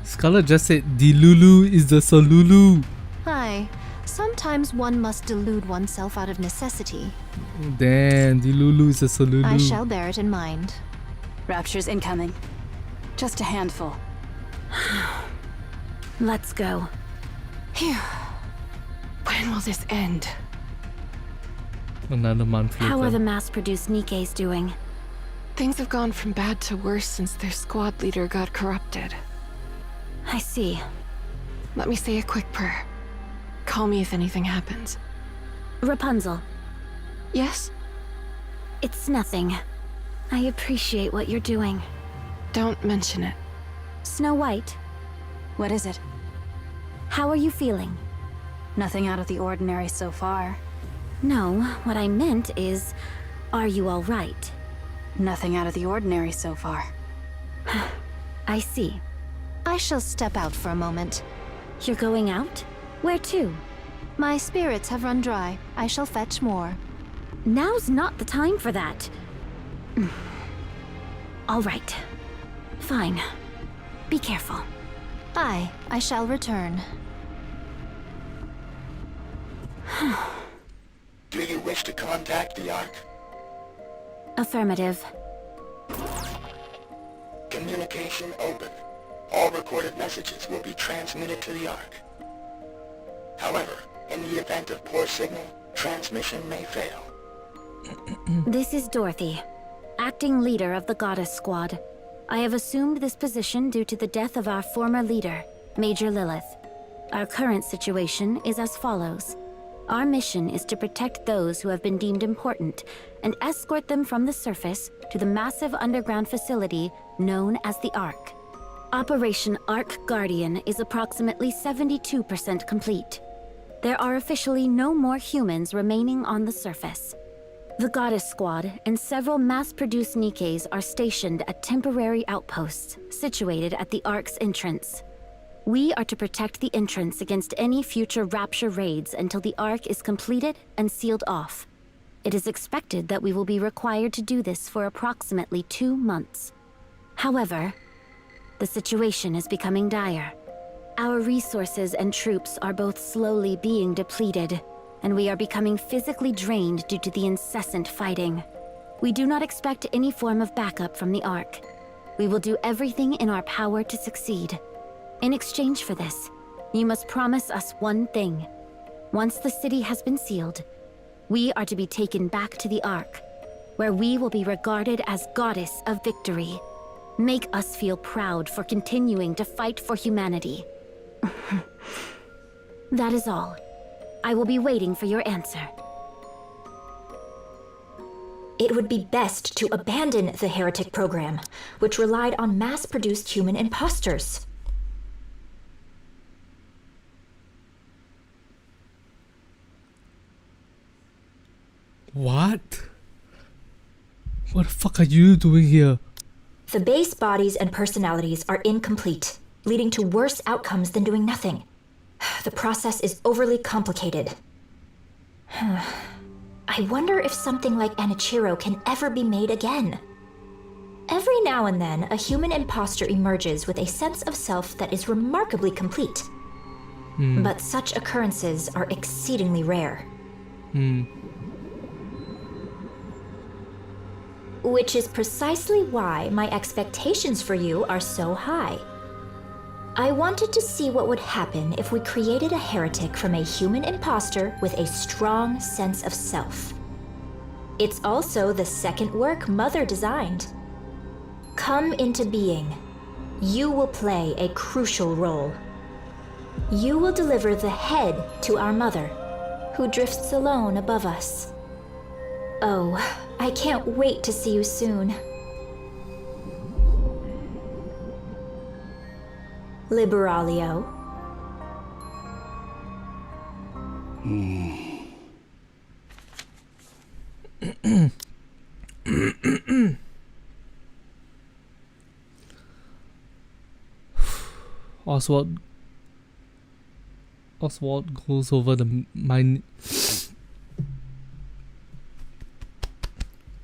Scarlet just said, Dilulu is the Solulu. Aye, sometimes one must delude oneself out of necessity. Damn, Dilulu is a Solulu. I shall bear it in mind. Rapture's incoming. Just a handful. Let's go. Phew. When will this end? Another month later. How are the mass-produced Nikkes doing? Things have gone from bad to worse since their squad leader got corrupted. I see. Let me say a quick prayer. Call me if anything happens. Rapunzel, Yes? it's nothing. I appreciate what you're doing. Don't mention it. Snow White, What is it? how are you feeling? Nothing out of the ordinary so far. No, what I meant is, are you all right? Nothing out of the ordinary so far. I see. I shall step out for a moment. You're going out? Where to? My spirits have run dry. I shall fetch more. Now's not the time for that. All right. Fine. Be careful. Aye, I shall return. Do you wish to contact the Ark? Affirmative. Communication open. All recorded messages will be transmitted to the Ark. However, in the event of poor signal, transmission may fail. This is Dorothy, acting leader of the Goddess Squad. I have assumed this position due to the death of our former leader, Major Lilith. Our current situation is as follows. Our mission is to protect those who have been deemed important and escort them from the surface to the massive underground facility known as the Ark. Operation Ark Guardian is approximately 72% complete. There are officially no more humans remaining on the surface. The Goddess Squad and several mass-produced Nikkes are stationed at temporary outposts situated at the Ark's entrance. We are to protect the entrance against any future Rapture raids until the Ark is completed and sealed off. It is expected that we will be required to do this for approximately 2 months. However, the situation is becoming dire. Our resources and troops are both slowly being depleted, and we are becoming physically drained due to the incessant fighting. We do not expect any form of backup from the Ark. We will do everything in our power to succeed. In exchange for this, You must promise us one thing. Once the city has been sealed, we are to be taken back to the Ark, where we will be regarded as goddess of victory. Make us feel proud for continuing to fight for humanity. That is all. I will be waiting for your answer. It would be best to abandon the heretic program, which relied on mass-produced human imposters. What? What the fuck are you doing here? The base bodies and personalities are incomplete, leading to worse outcomes than doing nothing. The process is overly complicated. I wonder if something like Anichiro can ever be made again. Every now and then, a human imposter emerges with a sense of self that is remarkably complete. But such occurrences are exceedingly rare. Which is precisely why my expectations for you are so high. I wanted to see what would happen if we created a heretic from a human imposter with a strong sense of self. It's also the second work Mother designed. Come into being. You will play a crucial role. You will deliver the head to our Mother, who drifts alone above us. Oh, I can't wait to see you soon. Liberalio. Oswald goes over the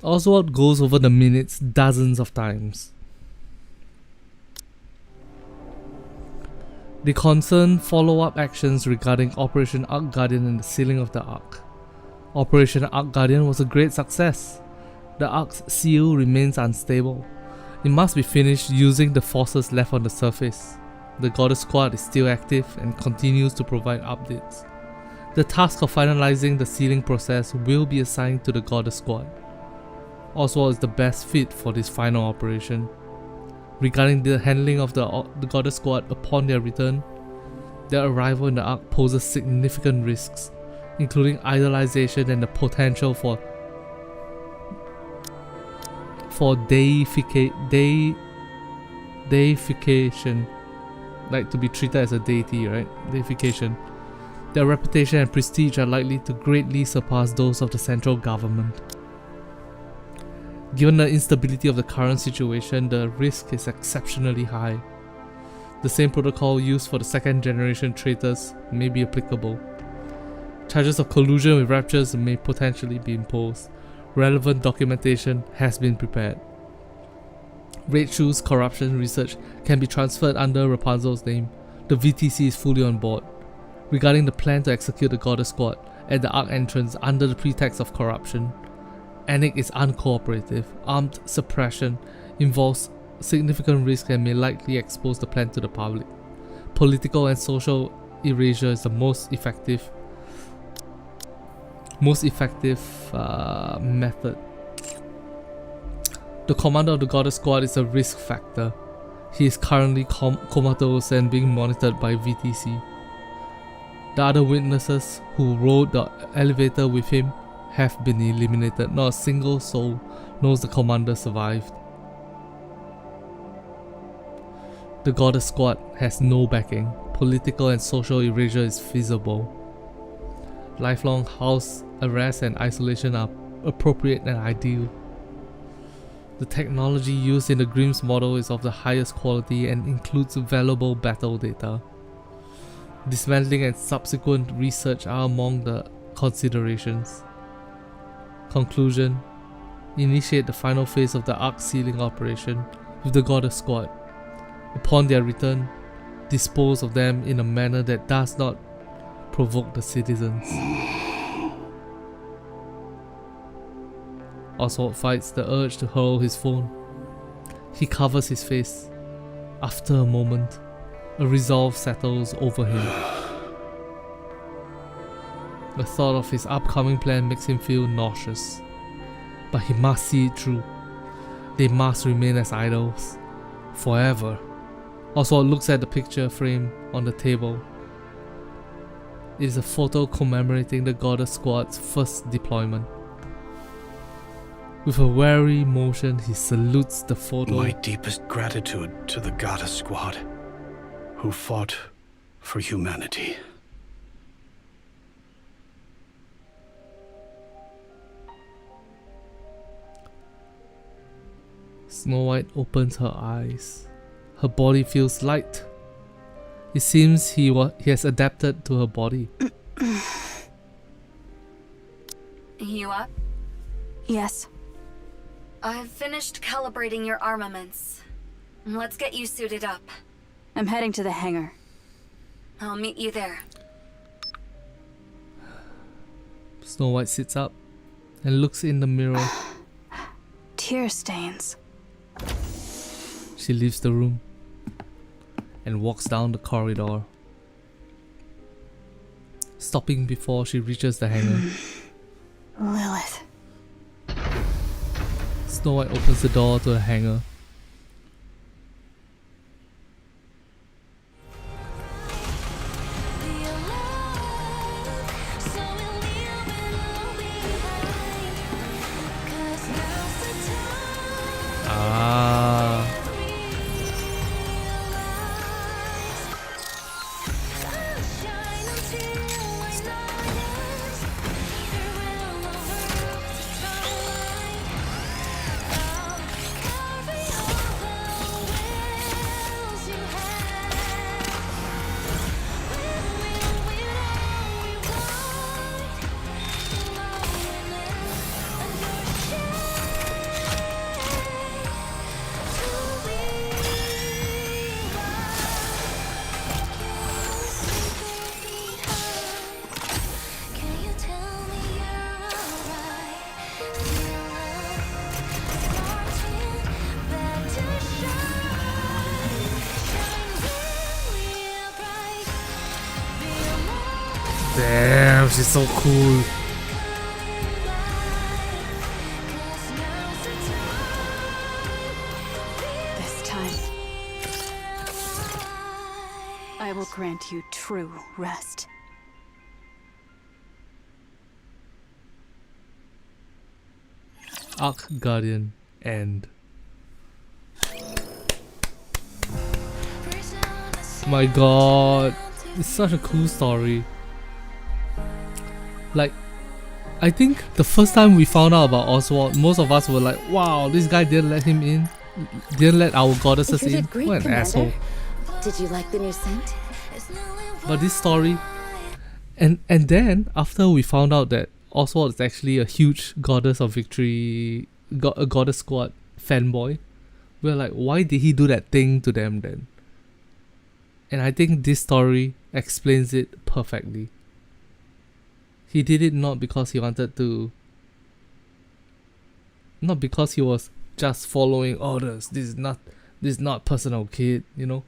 Oswald goes over the minutes dozens of times. They concern follow-up actions regarding Operation Ark Guardian and the sealing of the Ark. Operation Ark Guardian was a great success. The Ark's seal remains unstable. It must be finished using the forces left on the surface. The Goddess Squad is still active and continues to provide updates. The task of finalizing the sealing process will be assigned to the Goddess Squad. Oswald is the best fit for this final operation. Regarding the handling of the Goddess Squad upon their return, their arrival in the Ark poses significant risks, including idolization and the potential for deification, like to be treated as a deity, right? Deification. Their reputation and prestige are likely to greatly surpass those of the central government. Given the instability of the current situation, the risk is exceptionally high. The same protocol used for the second generation traitors may be applicable. Charges of collusion with raptures may potentially be imposed. Relevant documentation has been prepared. Raichu's corruption research can be transferred under Rapunzel's name. The VTC is fully on board. Regarding the plan to execute the Goddess Squad at the Ark entrance under the pretext of corruption, Anik is uncooperative. Armed suppression involves significant risk and may likely expose the plan to the public. Political and social erasure is the most effective method. The commander of the Goddess Squad is a risk factor. He is currently comatose and being monitored by VTC. The other witnesses who rode the elevator with him have been eliminated. Not a single soul knows the commander survived. The Goddess Squad has no backing. Political and social erasure is feasible. Lifelong house arrest and isolation are appropriate and ideal. The technology used in the Grimm's model is of the highest quality and includes valuable battle data. Dismantling and subsequent research are among the considerations. Conclusion: initiate the final phase of the Ark sealing operation with the Goddess Squad. Upon their return, dispose of them in a manner that does not provoke the citizens. Oswald fights the urge to hurl his phone. He covers his face. After a moment, A resolve settles over him. The thought of his upcoming plan makes him feel nauseous. But he must see it through. They must remain as idols. Forever. Oswald looks at the picture frame on the table. It is a photo commemorating the Goddess Squad's first deployment. With a wary motion, he salutes the photo. My deepest gratitude to the Goddess Squad, who fought for humanity. Snow White opens her eyes. Her body feels light. It seems he has adapted to her body. You up? Yes. I've finished calibrating your armaments. Let's get you suited up. I'm heading to the hangar. I'll meet you there. Snow White sits up and looks in the mirror. Tear stains. She leaves the room and walks down the corridor, stopping before she reaches the hangar. Lilith. Snow White opens the door to the hangar. Damn, she's so cool. This time, I will grant you true rest. Ark Guardian end. My god, it's such a cool story. Like, I think the first time we found out about Oswald, most of us were like, wow, this guy didn't let him in. Didn't let our goddesses in. Great, What an Commander. asshole. Did you like the new scent? But this story, and then after we found out that Oswald is actually a huge Goddess of Victory, a Goddess Squad fanboy, we're like, why did he do that thing to them then? And I think this story explains it perfectly. He did it not because he wanted to, not because he was just following orders. This is not personal, kid, you know.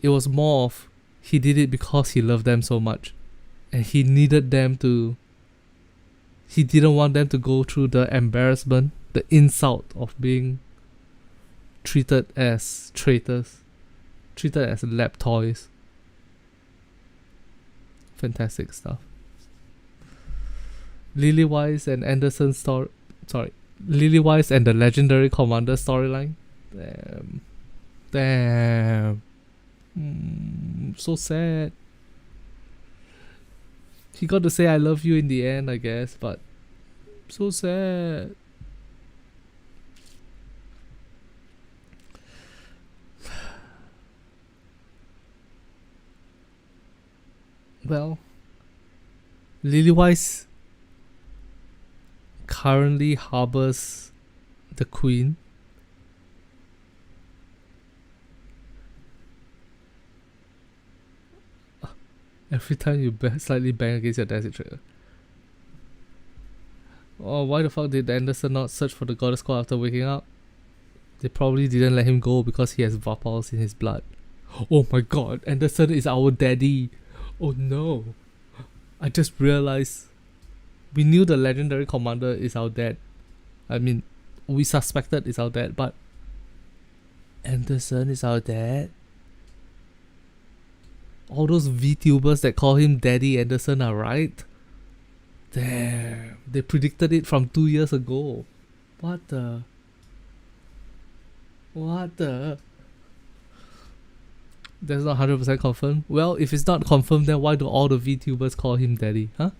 It was more of, he did it because he loved them so much, and he needed them to. He didn't want them to go through the embarrassment, the insult of being treated as traitors, treated as lab toys. Fantastic stuff. Lily Wise and Anderson's story. Sorry, Lily Wise and the legendary commander storyline. Damn. So sad. He got to say I love you in the end, I guess, but so sad. Well, Lily Wise currently harbors the Queen. Every time you slightly bang against your daisy trigger. Oh, why the fuck did Anderson not search for the Goddess Squad after waking up? They probably didn't let him go because he has Vapals in his blood. Oh my god, Anderson is our daddy. Oh no. I just realized we knew the legendary commander is our dad. I mean, we suspected it's our dad, but Anderson is our dad. All those VTubers that call him Daddy Anderson are right. Damn, they predicted it from 2 years ago. What the? That's not 100% confirmed. Well, if it's not confirmed, then why do all the VTubers call him Daddy? Huh?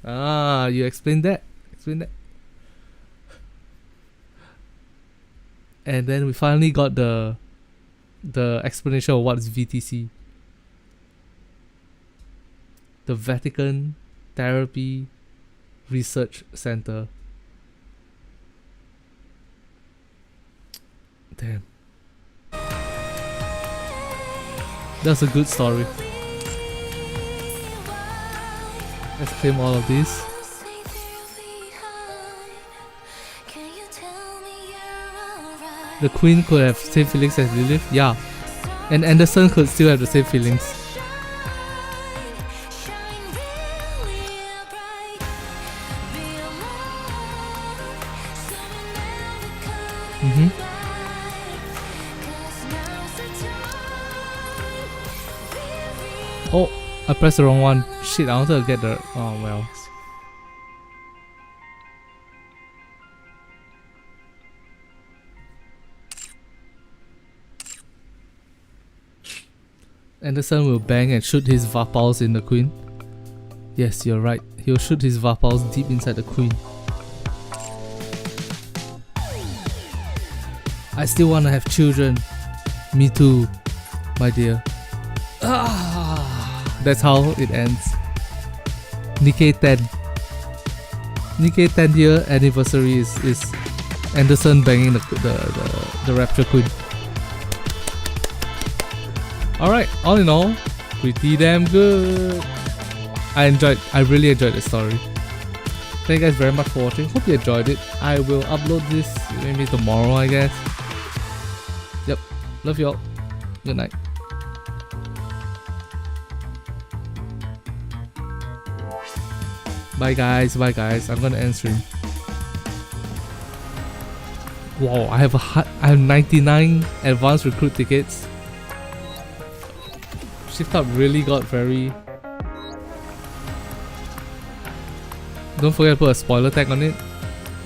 Ah, you explain that. Explain that. And then we finally got the explanation of what is VTC. The Vatican Therapy Research Center. Damn. That's a good story. Let's claim all of these. The Queen could have same feelings as Lilith, yeah. And Anderson could still have the same feelings. Oh, I pressed the wrong one. Shit, I wanted to get the... Oh well. Anderson will bang and shoot his Vapals in the Queen. Yes, you're right. He'll shoot his Vapals deep inside the Queen. I still want to have children. Me too, my dear. That's how it ends. Nikke 10. Nikke 10th year anniversary is Anderson banging the Rapture Queen. Alright, all in all, pretty damn good. I really enjoyed the story. Thank you guys very much for watching. Hope you enjoyed it. I will upload this maybe tomorrow, I guess. Yep. Love y'all. Good night. Bye guys. I'm gonna end stream. Wow, I have 99 advanced recruit tickets. Shift Up really got very... Don't forget to put a spoiler tag on it.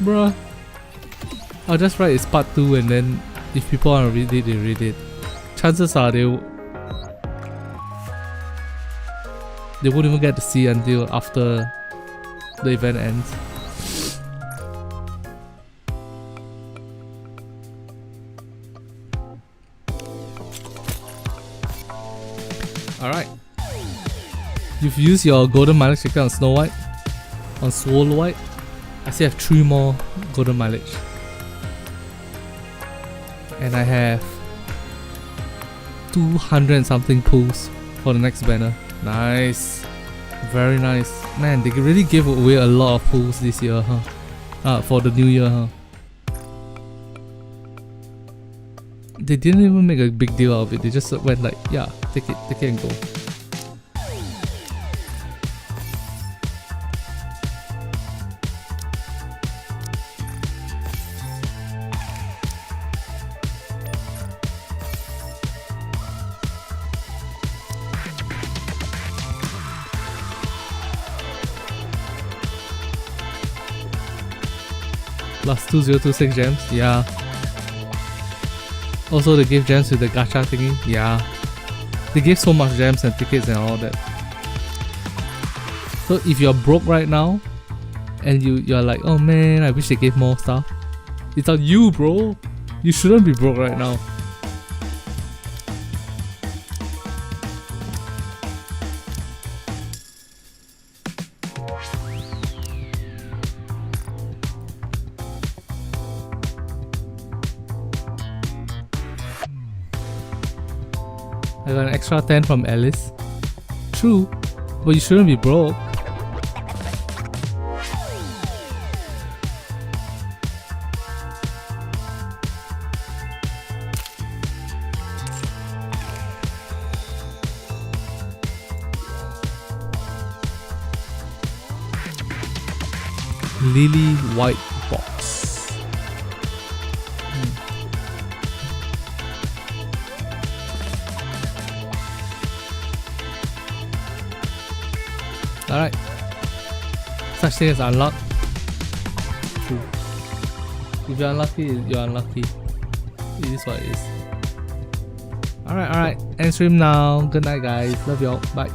Bruh. I'll just write it's part 2 and then if people want to read it, they read it. Chances are they won't even get to see until after the event ends. Alright. You've used your golden mileage ticket on Snow White. On Swole White. I still have 3 more golden mileage. And I have 200 and something pulls for the next banner. Nice. Very nice. Man, they really gave away a lot of pulls this year, huh? For the new year, huh? They didn't even make a big deal out of it. They just went like, yeah, take it and go. Plus 2026 gems, yeah. Also they gave gems with the gacha thingy, yeah. They gave so much gems and tickets and all that. So if you're broke right now and you're like, oh man, I wish they gave more stuff, it's on you, bro. You shouldn't be broke right now. I got an extra 10 from Alice. True, but you shouldn't be broke. Lily White Box. Alright. Such thing as unlock. If you're unlucky, you're unlucky. It is what it is. Alright. End stream now. Good night, guys. Love y'all. Bye.